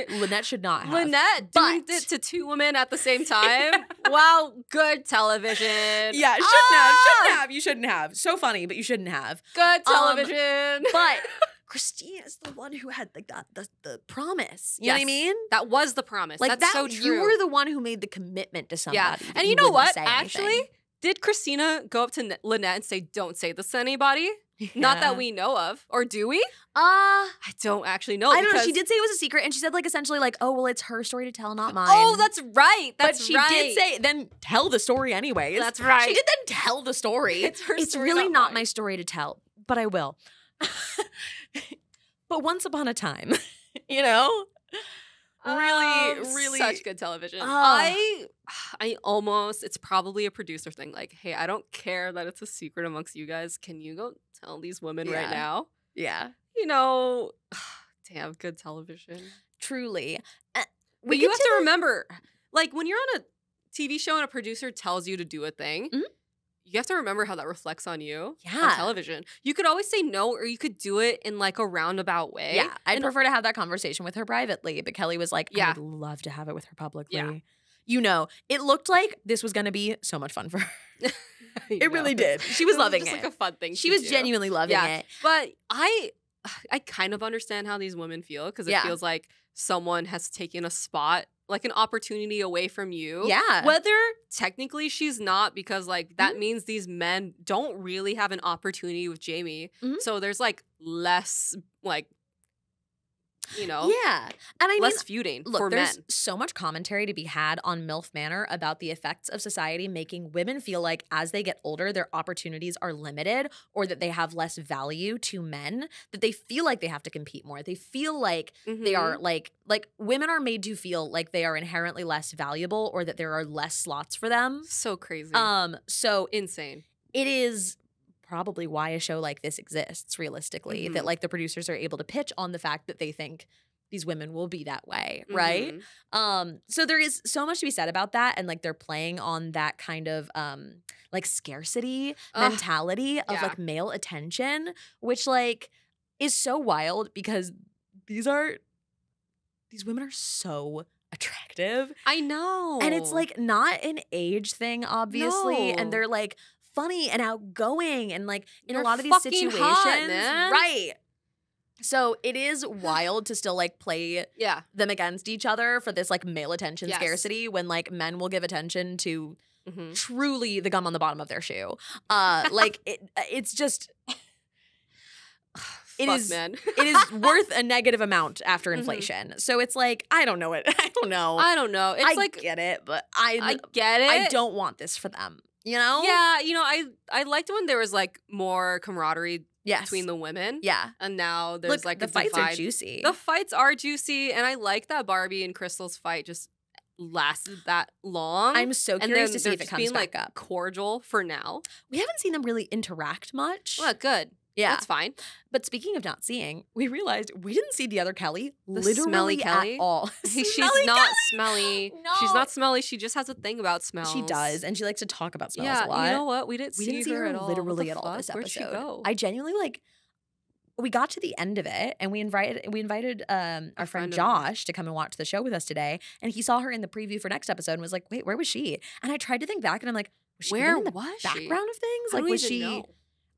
have. Lynette doing it to two women at the same time. Wow, good television. Yeah, shouldn't have. You shouldn't have. So funny, but you shouldn't have. Good television. But Christina is the one who had like the promise. You know what I mean? That was the promise. Like That's so true. You were the one who made the commitment to somebody. Yeah, and you know what? Actually, did Christina go up to Lynette and say, "Don't say this to anybody"? Yeah. Not that we know of, or do we? I don't actually know. I don't know. She did say it was a secret, and she said like essentially like, "Oh well, it's her story to tell, not mine." Oh, that's right. But she did say then tell the story anyways. That's right. She did then tell the story. It's her It's story, really not not mine. my story to tell, but I will. But once upon a time, you know, really such good television. I almost, it's probably a producer thing. Like, hey, I don't care that it's a secret amongst you guys. Can you go tell these women right now? Yeah. You know, damn, good television. Truly. But you have to remember, like, when you're on a TV show and a producer tells you to do a thing, you have to remember how that reflects on you on television. You could always say no, or you could do it in like a roundabout way. Yeah, I'd prefer to have that conversation with her privately. But Kelly was like, I would love to have it with her publicly. Yeah. You know, it looked like this was going to be so much fun for her. It really did. She was loving it. It was just like a fun thing. She was genuinely loving it. But I kind of understand how these women feel because it feels like someone has taken a spot, like an opportunity away from you. Yeah. Whether technically she's not, because like that means these men don't really have an opportunity with Jamie. So there's like less like, you know. Yeah. And I mean, less feuding for men. There's so much commentary to be had on Milf Manor about the effects of society making women feel like as they get older, their opportunities are limited or that they have less value to men, that they feel like they have to compete more. They feel like they are like women are made to feel like they are inherently less valuable or that there are less slots for them. So crazy. So insane. It is probably why a show like this exists realistically, that like the producers are able to pitch on the fact that they think these women will be that way, right? So there is so much to be said about that, and like they're playing on that kind of like scarcity mentality of like male attention, which like is so wild because these women are so attractive. I know. And it's like not an age thing, obviously, and they're like funny and outgoing and like in a lot of these situations. Hot, man. Right. So it is wild to still like play them against each other for this like male attention scarcity when like men will give attention to truly the gum on the bottom of their shoe. Like it's just it is worth a negative amount after inflation. So it's like I don't know. It's I like get it, but I get it. I don't want this for them. You know? Yeah, you know, I liked when there was like more camaraderie between the women. Yeah. And now there's like the fights are juicy. The fights are juicy, and I like that Barbie and Crystal's fight just lasted that long. I'm so curious to see if it comes back like up. Cordial for now. We haven't seen them really interact much. Well, good. Yeah. That's fine. But speaking of not seeing, we realized we didn't see the other Kelly literally smelly Kelly at all. She's not smelly. No. She's not smelly. She just has a thing about smells. She does, and she likes to talk about smells a lot. Yeah, you know what? We didn't see her at all. Literally at all this episode. Where'd she go? I genuinely like. We got to the end of it, and we invited our friend Josh to come and watch the show with us today, and he saw her in the preview for next episode and was like, "Wait, where was she?" And I tried to think back, and I'm like, "Was she where in the was background of things? Like, was she?" Know?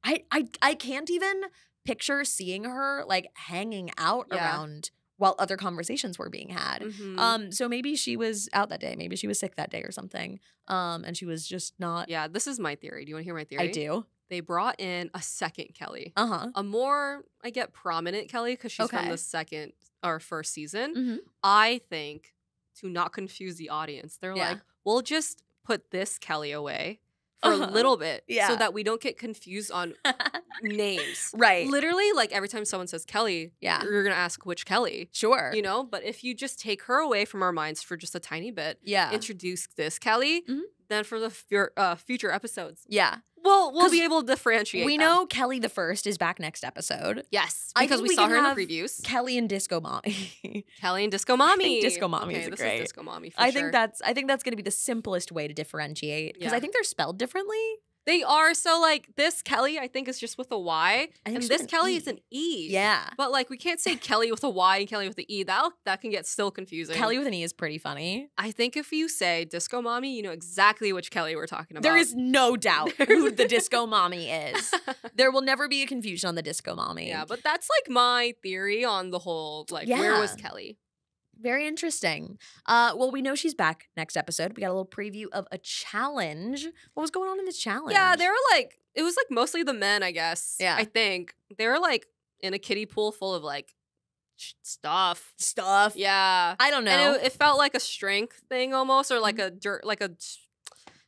I can't even picture seeing her like hanging out around while other conversations were being had. So maybe she was out that day. Maybe she was sick that day or something. And she was just not. Yeah, this is my theory. Do you want to hear my theory? I do. they brought in a second Kelly. Uh-huh. A more, I get, prominent Kelly because she's from Okay. the second or first season. Mm-hmm. I think, to not confuse the audience, they're Yeah. like, we'll just put this Kelly away for Uh-huh. a little bit Yeah. so that we don't get confused on names. Right. Literally, like every time someone says Kelly, Yeah. you're going to ask which Kelly. Sure. You know, but if you just take her away from our minds for just a tiny bit, Yeah. introduce this Kelly, Mhm. then for the future episodes, Yeah. we'll 'Cause be able to differentiate. We them. know Kelly the First is back next episode. Yes, I because think we we saw can her in have the previews. Kelly and Disco Mommy. Kelly and Disco Mommy. Disco Mommy okay, is this great. Is Disco Mommy for I sure. think that's going to be the simplest way to differentiate because Yeah. I think they're spelled differently. They are. So, like, this Kelly, I think, is just with a Y. I think And she's this an Kelly E. is an E. Yeah. But, like, we can't say Kelly with a Y and Kelly with the E. That can get still confusing. Kelly with an E is pretty funny. I think if you say Disco Mommy, you know exactly which Kelly we're talking about. There is no doubt who the Disco Mommy is. There will never be a confusion on the Disco Mommy. Yeah, but that's, like, my theory on the whole, like, where was Yeah. Kelly? Very interesting. Well, we know she's back next episode. We got a little preview of a challenge. What was going on in this challenge? Yeah, they were, like, it was, like, mostly the men, I guess. Yeah. I think. They were, like, in a kiddie pool full of, like, stuff. Stuff. Yeah. I don't know. And it felt like a strength thing almost, or like a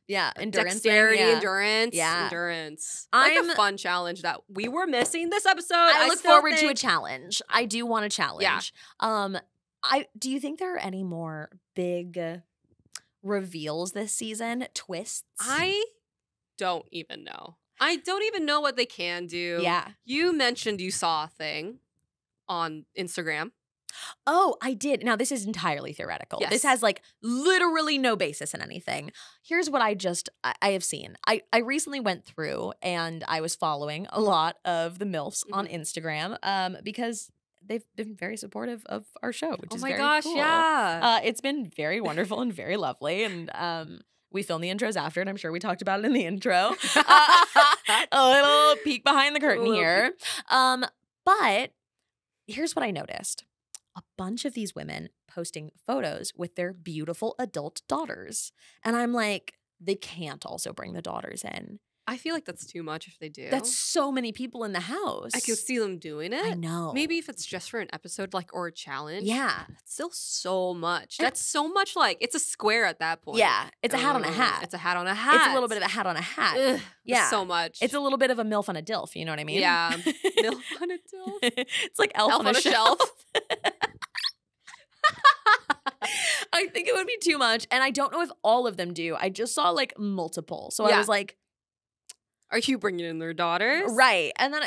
yeah, endurance. dexterity, thing, yeah. endurance, Yeah. endurance. Like a fun challenge that we were missing this episode. I look still forward to a think- challenge. I do want a challenge. Do you think there are any more big reveals this season? Twists? I don't even know. I don't even know what they can do. Yeah. You mentioned you saw a thing on Instagram. Oh, I did. Now, this is entirely theoretical. Yes. This has like literally no basis in anything. Here's what I have seen. I recently went through and I was following a lot of the MILFs on Instagram because they've been very supportive of our show, which is very cool. Yeah. It's been very wonderful and very lovely. And we filmed the intros after, and I'm sure we talked about it in the intro. A little peek behind the curtain here. But here's what I noticed. A bunch of these women posting photos with their beautiful adult daughters. And I'm like, they can't also bring the daughters in. I feel like that's too much if they do. That's so many people in the house. I can see them doing it. I know. Maybe if it's just for an episode, like, or a challenge. Yeah. That's still so much. That's so much, like, it's a square at that point. Yeah. It's a hat on a hat. It's a hat on a hat. It's a little bit of a hat on a hat. Ugh, yeah. so much. It's a little bit of a MILF on a DILF, you know what I mean? Yeah. MILF on a DILF. It's like elf on a shelf. I think it would be too much. And I don't know if all of them do. I just saw like multiple. So I was like, are you bringing in their daughters? right. And then,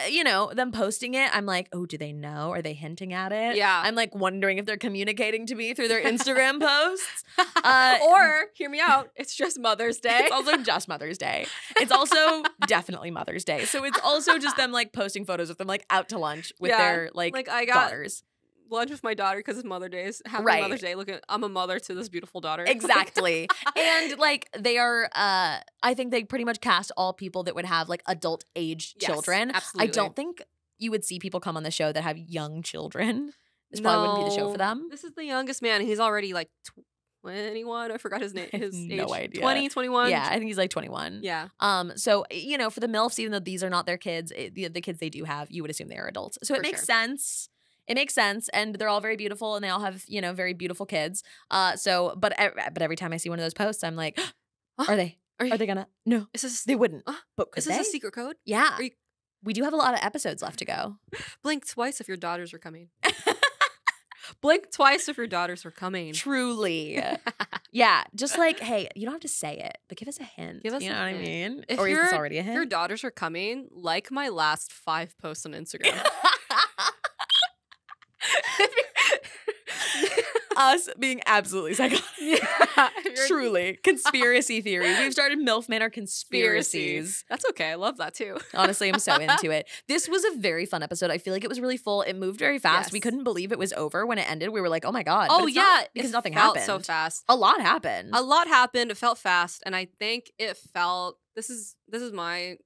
them posting it, I'm like, oh, do they know? Are they hinting at it? Yeah. I'm like wondering if they're communicating to me through their Instagram posts. Or, hear me out, it's just Mother's Day. It's also just Mother's Day. It's also definitely Mother's Day. So it's also just them like posting photos of them like out to lunch with their like I got daughters. lunch with my daughter because it's Mother's Day. Happy Right. Mother's Day. Look, I'm a mother to this beautiful daughter. Exactly. And like they are I think they pretty much cast all people that would have like adult aged Yes, children. absolutely. I don't think you would see people come on the show that have young children. This probably wouldn't be the show for them. This is the youngest man. He's already like 21. I forgot his name. I have His no age. idea. 20, 21. Yeah, I think he's like 21. Yeah. So for the MILFs, even though these are not their kids, the kids they do have, you would assume they are adults. So it For makes sure. sense. It makes sense, and they're all very beautiful, and they all have very beautiful kids. But every time I see one of those posts, I'm like, are they gonna? No, Is this they wouldn't. But could is this they? a secret code? Yeah, Are you- we do have a lot of episodes left to go. Blink twice if your daughters are coming. Blink twice if your daughters are coming. Truly, yeah. Just like, hey, you don't have to say it, but give us a hint. Give us you a know what I hint. mean? If Or is this your- already a If your hint? daughters are coming, like my last 5 posts on Instagram. Us being absolutely psychotic. Yeah. Truly. Conspiracy theory. We've started Milf Manor conspiracies. That's okay. I love that too. Honestly, I'm so into it. This was a very fun episode. I feel like it was really full. It moved very fast. Yes. We couldn't believe it was over when it ended. We were like, oh my God. Oh But it's yeah, not, because it nothing felt happened. so fast. A lot happened. A lot happened. It felt fast, and I think it felt. This is my.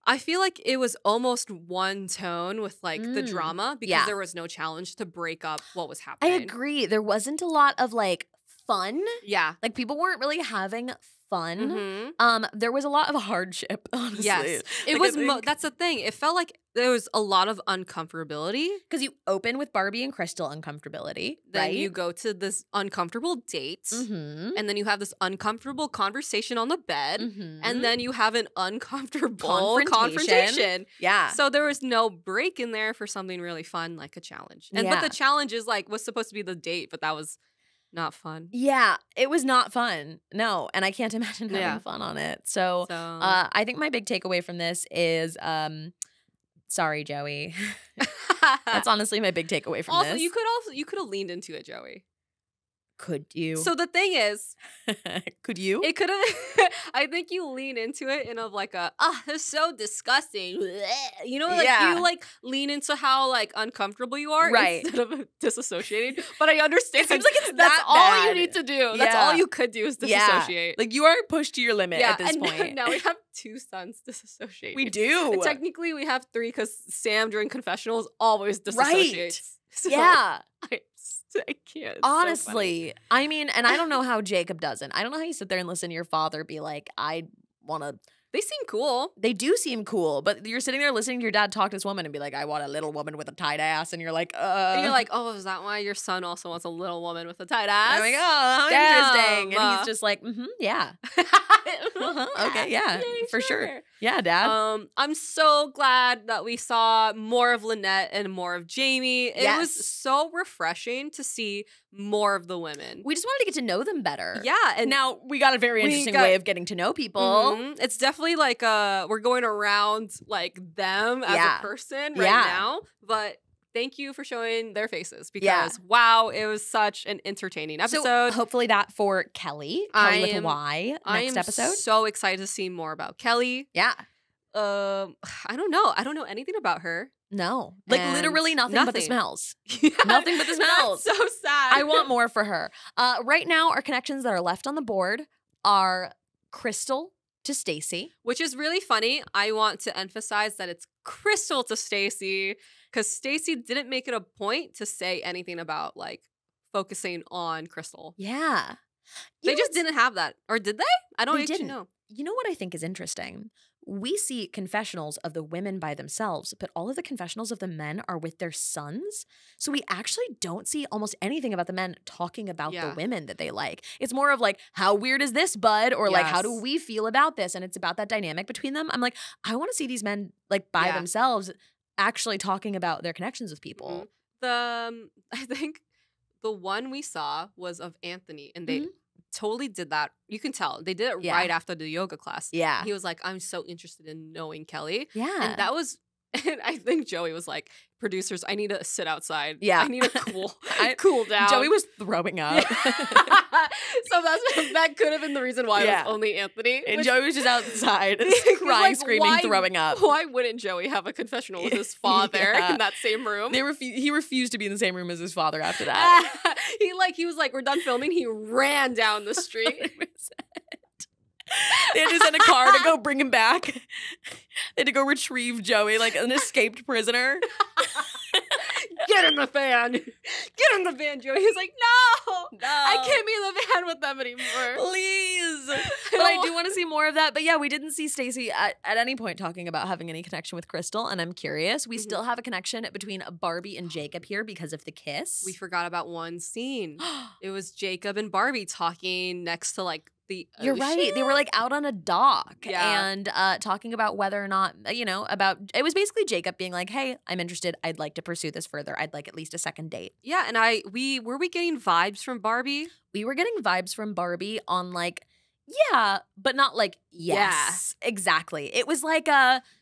I feel like it was almost one tone with like the drama because yeah. there was no challenge to break up what was I happening. agree. There wasn't a lot of like fun. Yeah. Like people weren't really having fun. There was a lot of hardship, honestly. Yes. It was that's the thing. It felt like there was a lot of uncomfortability. Because you open with Barbie and Crystal uncomfortability, then right? you go to this uncomfortable date, and then you have this uncomfortable conversation on the bed, and then you have an uncomfortable confrontation. Yeah. So there was no break in there for something really fun, like a challenge. And but the challenge is like was supposed to be the date, but that was not fun. Yeah, it was not fun. No, and I can't imagine having fun on it. So I think my big takeaway from this is sorry, Joey. That's honestly my big takeaway from this. You could have leaned into it, Joey. Could you? So the thing is, could you? It could have. I think you lean into it in of like that's so disgusting. You know, like you like lean into how like uncomfortable you are, right? Instead of disassociating. But I understand. It seems like it's that's all bad. you need to do. That's all you could do is disassociate. Like you are pushed to your limit at this point. Now we have 2 sons disassociate. We do. And technically, we have 3 because Sam during confessionals always disassociates. Right. So yeah. I can't. Honestly, so I mean, and I don't know how Jacob doesn't. I don't know how you sit there and listen to your father be like, I want to. They seem cool. They do seem cool, but you're sitting there listening to your dad talk to this woman and be like, I want a little woman with a tight ass. And you're like, And you're like, oh, is that why your son also wants a little woman with a tight ass? I'm like, oh, how interesting. And he's just like, yeah. Okay, yeah, yay, for sure. Yeah, Dad. I'm so glad that we saw more of Lynette and more of Jamie. It was so refreshing to see more of the women. We just wanted to get to know them better. Yeah. And now we got a very interesting way of getting to know people. It's definitely like we're going around like them as a person right now. But thank you for showing their faces because wow, it was such an entertaining episode. So hopefully that for Kelly with a Y next episode. I'm so excited to see more about Kelly. Yeah. I don't know. I don't know anything about her. No. Like literally nothing but the smells. Yeah, nothing but the smells. That's so sad. I want more for her. Right now, our connections that are left on the board are Crystal to Stacy. Which is really funny. I want to emphasize that it's Crystal to Stacy because Stacy didn't make it a point to say anything about like focusing on Crystal. Yeah. They just didn't have that. Or did they? I don't actually know. You know what I think is interesting? We see confessionals of the women by themselves, but all of the confessionals of the men are with their sons. So we actually don't see almost anything about the men talking about the women that they like. It's more of like, how weird is this, bud? Or like, how do we feel about this? And it's about that dynamic between them. I'm like, I want to see these men like by themselves actually talking about their connections with people. I think the one we saw was of Anthony, and they totally did that. You can tell. They did it right after the yoga class. Yeah. He was like, I'm so interested in knowing Kelly. Yeah. And that was, and I think Joey was like, producers, I need to sit outside. Yeah. I need to cool down. Joey was throwing up. So that could have been the reason why it was only Anthony. And Joey was just outside crying, like, screaming, throwing up. Why wouldn't Joey have a confessional with his father in that same room? He refused to be in the same room as his father after that. He was like, we're done filming. He ran down the street. They had to send a car to go bring him back. They had to go retrieve Joey like an escaped prisoner. Get in the van. Get in the van, Joey. He's like, no, I can't be in the van with them anymore. Please. But I do want to see more of that. But yeah, we didn't see Stacy at any point talking about having any connection with Crystal. And I'm curious. We still have a connection between Barbie and Jacob here because of the kiss. We forgot about one scene. It was Jacob and Barbie talking next to like the ocean. You're right. They were like out on a dock and talking about whether or not, about, it was basically Jacob being like, hey, I'm interested. I'd like to pursue this further. I'd like at least a second date. Yeah. And were we getting vibes from Barbie? We were getting vibes from Barbie on like, yeah, but not like, yes. Yeah. Exactly. It was like,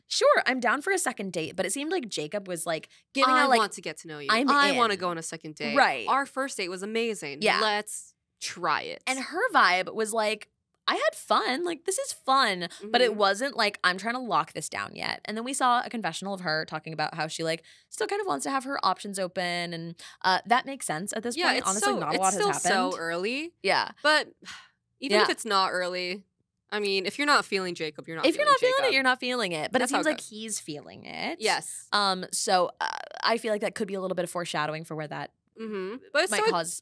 sure, I'm down for a second date, but it seemed like Jacob was like giving out like, I want to get to know you. I want to go on a second date. Right. Our first date was amazing. Yeah. Let's try it. And her vibe was like, I had fun. Like, this is fun. But it wasn't like, I'm trying to lock this down yet. And then we saw a confessional of her talking about how she like still kind of wants to have her options open. And that makes sense at this point. Honestly, not a lot has happened. It's still so early. Yeah. But even if it's not early, I mean, if you're not feeling Jacob, you're not feeling Jacob. If you're not feeling it, you're not feeling it. But it seems like he's feeling it. Yes. So I feel like that could be a little bit of foreshadowing for where that but might cause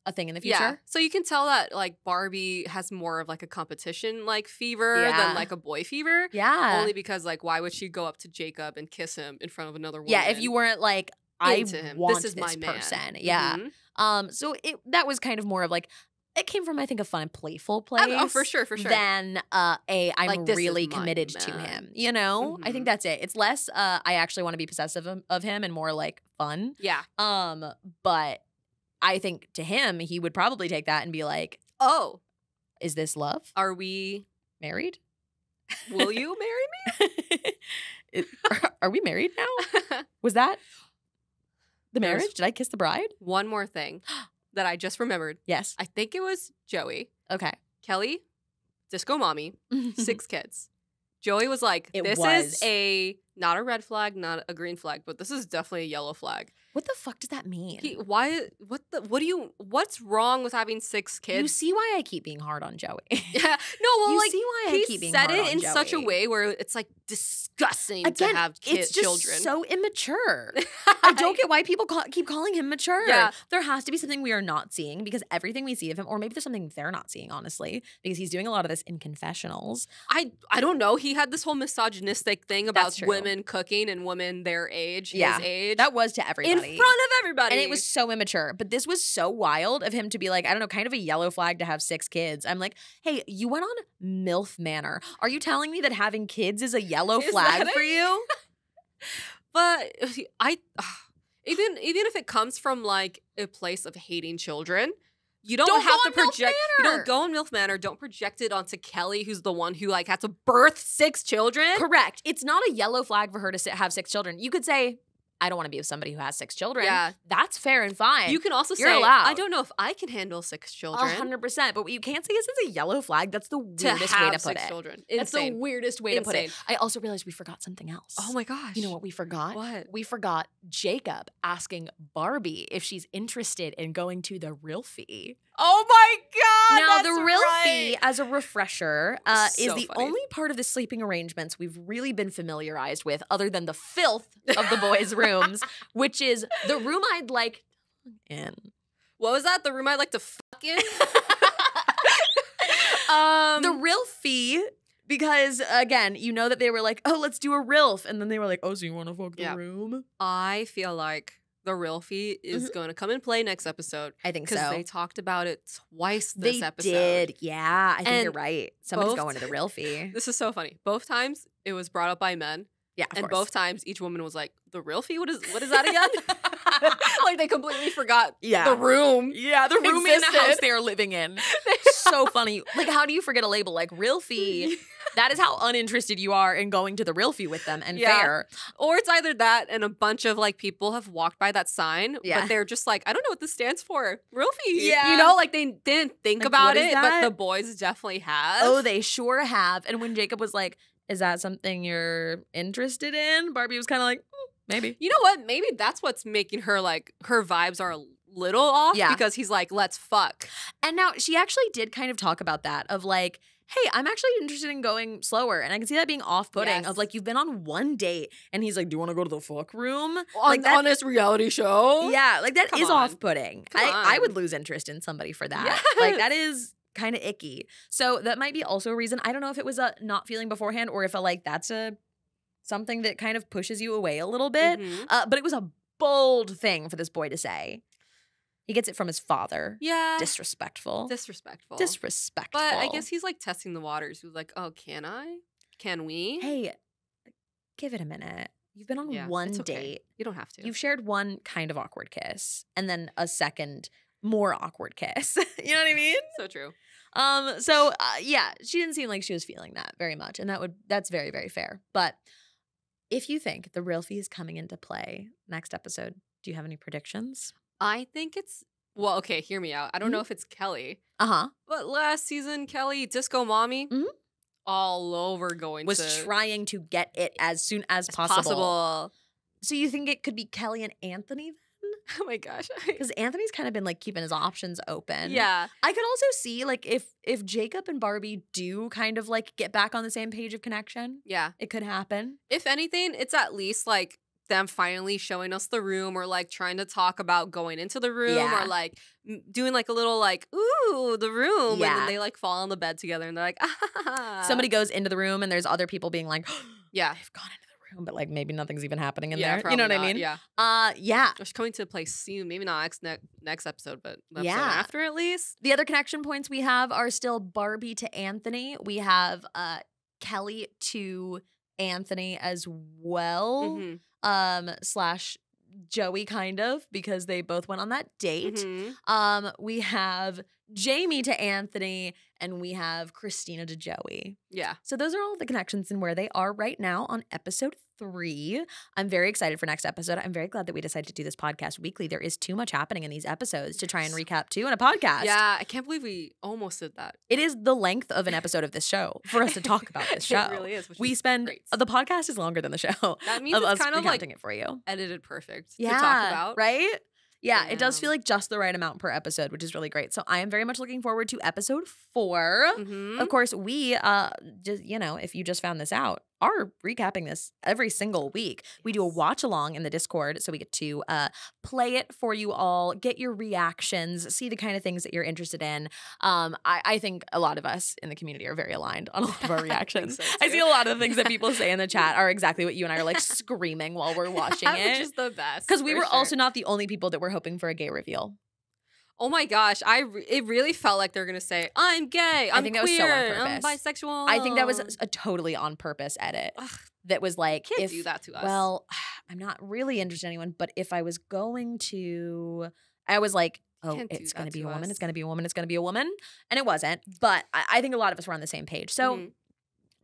a thing in the future. Yeah. So you can tell that like Barbie has more of like a competition like fever than like a boy fever. Yeah. Only because like why would she go up to Jacob and kiss him in front of another woman? Yeah, if you weren't like, I want this is my person. man. Yeah. Mhm. So that was kind of more of like, it came from, I think, a fun and playful place. Oh, for sure. Than I'm like, this really is my committed to man. him. You know? I think that's it. It's less I actually want to be possessive of him and more like fun. Yeah. But I think to him, he would probably take that and be like, oh, is this love? Are we married? Will you marry me? Are we married now? Was that the marriage? Did I kiss the bride? One more thing that I just remembered. Yes. I think it was Joey. Okay. Kelly, disco mommy, 6 kids. Joey was like, this is not a red flag, not a green flag, but this is definitely a yellow flag. What the fuck does that mean? What's wrong with having 6 kids? You see why I keep being hard on Joey. Yeah. No, well, you like, see why I keep being hard on Joey. he said it in such a way where it's like disgusting to have it's just children. So immature. I don't get why people keep calling him mature. Yeah. There has to be something we are not seeing because everything we see of him, or maybe there's something they're not seeing, honestly, because he's doing a lot of this in confessionals. I don't know. He had this whole misogynistic thing about women cooking and women their age, his age. That was to everybody. In front of everybody. And it was so immature. But this was so wild of him to be like, I don't know, kind of a yellow flag to have 6 kids. I'm like, hey, you went on Milf Manor. Are you telling me that having kids is a yellow flag for you? But even if it comes from like a place of hating children, you don't have to project. You don't go in Milf Manor. Don't project it onto Kelly, who's the one who like had to birth 6 children. Correct. It's not a yellow flag for her to have 6 children. You could say, I don't want to be with somebody who has 6 children. Yeah. That's fair and fine. You can also You're say, allowed. I don't know if I can handle 6 children. 100%. But what you can't say is it's a yellow flag. That's the weirdest way to put it. Children. That's the weirdest way to put it. I also realized we forgot something else. Oh my gosh. You know what we forgot? What? We forgot Jacob asking Barbie if she's interested in going to the Rilfie. Oh my God! Now, that's the Rilfie, as a refresher, is the funny. only part of the sleeping arrangements we've really been familiarized with, other than the filth of the boys' rooms, which is the room I'd like in. What was that? The room I'd like to fuck in? The Rilfie, because, again, you know that they were like, oh, let's do a Rilf. And then they were like, oh, so you want to fuck the room? I feel like the Rilfie is going to come and play next episode. I think so. Because they talked about it twice this episode. They did. Yeah, I think you're right. Somebody's going to the Rilfie. This is so funny. Both times it was brought up by men. Yeah, and both times each woman was like, the Rilfie? What is that again? Like they completely forgot the room. Yeah, the room in the house they're living in. So funny. Like, how do you forget a label like Rilfie? That is how uninterested you are in going to the Rilfie with them, and fair. Or it's either that and a bunch of like people have walked by that sign, but they're just like, I don't know what this stands for. Rilfie. Yeah. You know, like they didn't think about it, that? but the boys definitely have. Oh, they sure have. And when Jacob was like, is that something you're interested in? Barbie was kind of like, maybe. You know what? Maybe that's what's making her like, her vibes are a little off because he's like, let's fuck. And now she actually did kind of talk about that of like, hey, I'm actually interested in going slower. And I can see that being off-putting of like, you've been on one date and he's like, do you want to go to the fuck room? Like on this reality show? Yeah, like that is off-putting. I would on. lose interest in somebody for that. Yes. Like that is kind of icky. So that might be also a reason. I don't know if it was a not feeling beforehand or if that's something that kind of pushes you away a little bit. But it was a bold thing for this boy to say. He gets it from his father. Yeah. Disrespectful. Disrespectful. Disrespectful. But I guess he's like testing the waters. He was like, oh, can I? Can we? Hey, give it a minute. You've been on one it's okay. date. You don't have to. You've shared one kind of awkward kiss and then a second more awkward kiss. You know what I mean? So true. So yeah, she didn't seem like she was feeling that very much. And that's very, very fair. But if you think the Rilfie is coming into play next episode, do you have any predictions? I think it's, well, okay, hear me out. I don't know if it's Kelly. But last season, Kelly, Disco Mommy, all over was trying to get it as soon as possible. So you think it could be Kelly and Anthony then? Oh my gosh. Because Anthony's kind of been like keeping his options open. Yeah. I could also see like if Jacob and Barbie do kind of like get back on the same page of connection. Yeah. It could happen. If anything, it's at least like them finally showing us the room or like trying to talk about going into the room Yeah. or like doing like a little like, ooh, the room. Yeah. And then they like fall on the bed together and they're like, ah. Somebody goes into the room and there's other people being like, yeah, they've gone into the room, but like maybe nothing's even happening in yeah, there. You know what I probably mean? not, Yeah. Yeah. It's coming to a place soon. Maybe not next episode, but the episode Yeah. after at least. The other connection points we have are still Barbie to Anthony. We have Kelly to Anthony as well. Slash Joey kind of, because they both went on that date. We have Jamie to Anthony, and we have Christina to Joey. Yeah. So those are all the connections and where they are right now on episode 3. I'm very excited for next episode. I'm very glad that we decided to do this podcast weekly. There is too much happening in these episodes to try and recap too in a podcast. Yeah, I can't believe we almost did that. It is the length of an episode of this show for us to talk about this show. It really is. We spend great. The podcast is longer than the show. That means of it's us kind of like recounting it for you. edited perfect Yeah, to talk about. right? Yeah, it does feel Damn. like just the right amount per episode, which is really great. So I am very much looking forward to episode 4. Of course, we just, you know, if you just found this out, are recapping this every single week. We do a watch along in the Discord, so we get to play it for you all, get your reactions, see the kind of things that you're interested in. I think a lot of us in the community are very aligned on a lot of our reactions. I see a lot of the things that people say in the chat are exactly what you and I are like screaming while we're watching it. Which is the best. Because we for were sure. also not the only people that were hoping for a gay reveal. Oh my gosh, it really felt like they're gonna say, I'm gay, I'm think that queer, was so on I'm purpose. bisexual. I think that was a totally on purpose edit. Ugh, That was like, can't if do that to us. Well, I'm not really interested in anyone, but if I was going to, I was like, oh, Can't do it's going that to be a to woman, us. it's going to be a woman, it's going to be a woman. And it wasn't. But I think a lot of us were on the same page. So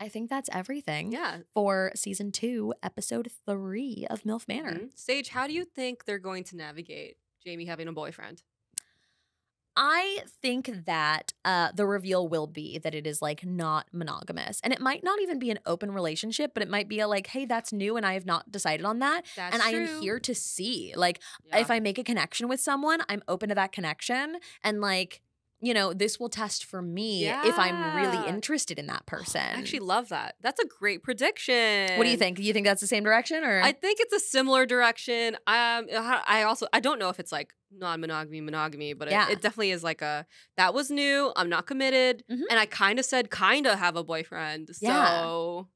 I think that's everything yeah. for season 2, episode 3 of Milf Manor. Saige, how do you think they're going to navigate Jamie having a boyfriend? I think that the reveal will be that it is like not monogamous, and it might not even be an open relationship, but it might be a like, hey, that's new and I have not decided on that. That's and I true. am here to see, like, Yeah. if I make a connection with someone, I'm open to that connection. And like, you know, this will test for me if I'm really Yeah. interested in that person. I actually love that. That's a great prediction. What do you think? You think that's the same direction, or? I think it's a similar direction. I don't know if it's like non-monogamy, but Yeah. it definitely is like that was new. I'm not committed. Mhm. And I kind of said kind of have a boyfriend. Yeah. So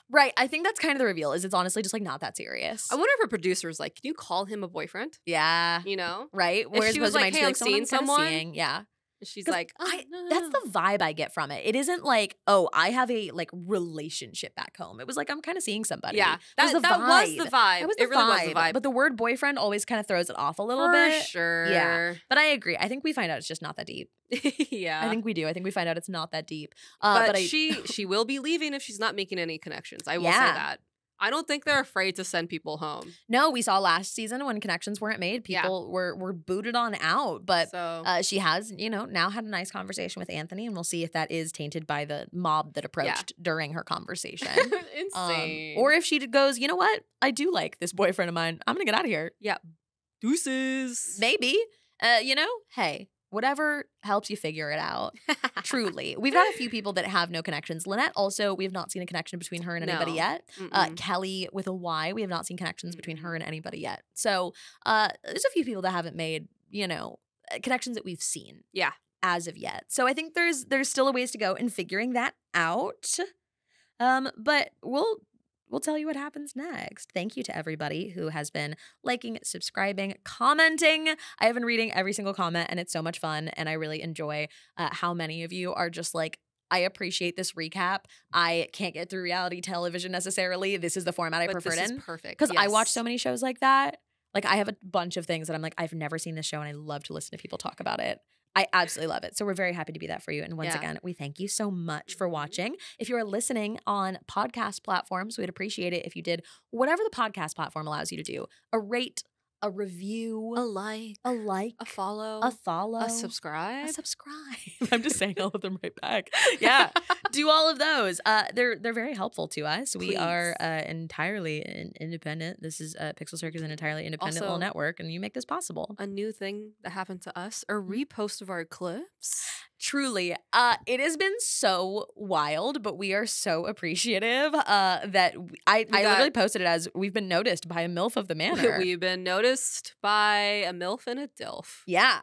Right. I think that's kind of the reveal. Is it's honestly just like not that serious. I wonder if her producer was like, can you call him a boyfriend? Yeah. You know? Right. Whereas she was opposed, it like, might just hey, be I'm like seeing someone I'm kinda someone. seeing. Yeah. And she's 'Cause like, that's the vibe I get from it. It isn't like, oh, I have a like relationship back home. It was like, I'm kind of seeing somebody. yeah. That was the That was the vibe. vibe. That was the It really vibe. was the vibe. But the word boyfriend always kind of throws it off a little For bit. sure. Yeah. But I agree. I think we find out it's just not that deep. yeah. I think we do. I think we find out it's not that deep. but I, she will be leaving if she's not making any connections. I will say Yeah. that. I don't think they're afraid to send people home. no, we saw last season when connections weren't made, Yeah. people were booted on out. But So she has, you know, now had a nice conversation with Anthony, and we'll see if that is tainted by the mob that approached during her conversation. insane. Or if she goes, you know what? I do like this boyfriend of mine. I'm going to get out of here. yeah. Deuces. Maybe. You know, hey, whatever helps you figure it out. Truly. We've got a few people that have no connections. Lynette also, we have not seen a connection between her and anybody No. yet. Mm-mm. Kelly with a Y, we have not seen connections between her and anybody yet. So there's a few people that haven't made, you know, connections that we've seen. Yeah. As of yet. So I think there's still a ways to go in figuring that out. But we'll tell you what happens next. Thank you to everybody who has been liking, subscribing, commenting. I have been reading every single comment, and it's so much fun. And I really enjoy how many of you are just like, I appreciate this recap. I can't get through reality television necessarily. This is the format I But prefer this in. is perfect. Because I watch Yes. so many shows like that. Like, I have a bunch of things that I'm like, I've never seen this show, and I love to listen to people talk about it. I absolutely love it. So we're very happy to be that for you. And once Yeah. again, we thank you so much for watching. If you are listening on podcast platforms, we'd appreciate it if you did whatever the podcast platform allows you to do. A rate, a review, a like, a follow, a follow, a subscribe. a subscribe. I'm just saying all of them right back. Yeah. Do all of those. They're very helpful to us. We are entirely independent. This is Pixel Circus, an entirely independent little Also, network, and you make this possible. A new thing that happened to us, a repost of our clips. Truly. It has been so wild, but we are so appreciative that I literally posted it as we've been noticed by a MILF of the Manor. We've been noticed by a MILF and a DILF. Yeah.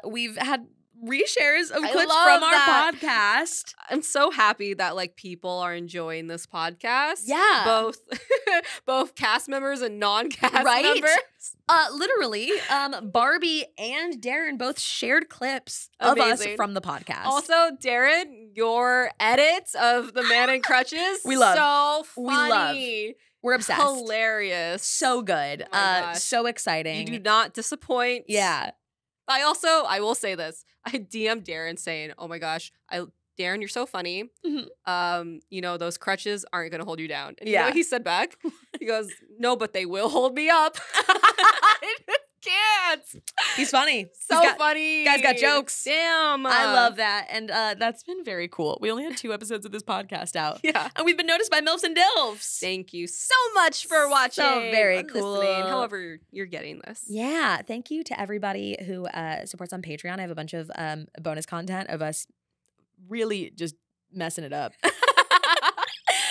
We've had reshares of I clips love from our that. podcast. I'm so happy that like people are enjoying this podcast. Yeah. Both cast members and non-cast Right? members. Literally, Barbie and Darren both shared clips of us Amazing. from the podcast. Also, Darren, your edits of the Man in Crutches, We love. so funny. We love. We're obsessed. Hilarious. So good. Oh my gosh. So exciting. You do not disappoint. Yeah. I will say this. I DM'd Darren saying, "Oh my gosh, Darren, you're so funny. Mhm. Those crutches aren't gonna hold you down." And you Yeah. know what he said back? He goes, "No, but they will hold me up." I just can't. He's funny. So funny. Guy's got jokes. Damn. I love that. And that's been very cool. We only had 2 episodes of this podcast out. Yeah. And we've been noticed by MILFs and DILFs. Thank you so much for watching. So very and cool. listening, however you're getting this. Yeah. Thank you to everybody who supports on Patreon. I have a bunch of bonus content of us really just messing it up.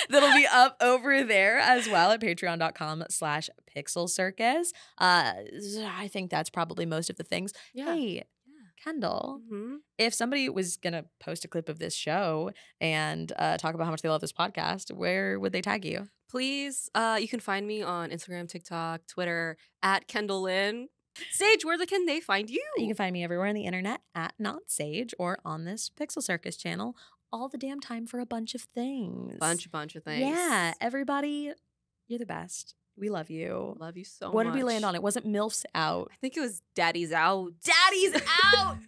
That'll be up over there as well at patreon.com/pixelcircus. I think that's probably most of the things. Yeah. Hey, Kendelle, if somebody was going to post a clip of this show and talk about how much they love this podcast, where would they tag you? Please, you can find me on Instagram, TikTok, Twitter, at Kendelle Lynn. Saige, where can they find you? You can find me everywhere on the internet at Not Saige or on this Pixel Circus channel all the damn time for a bunch of things. Bunch of things. Yeah, everybody, you're the best. We love you. Love you so much. What did we land on? It wasn't MILFs out. I think it was Daddy's Out. Daddy's out!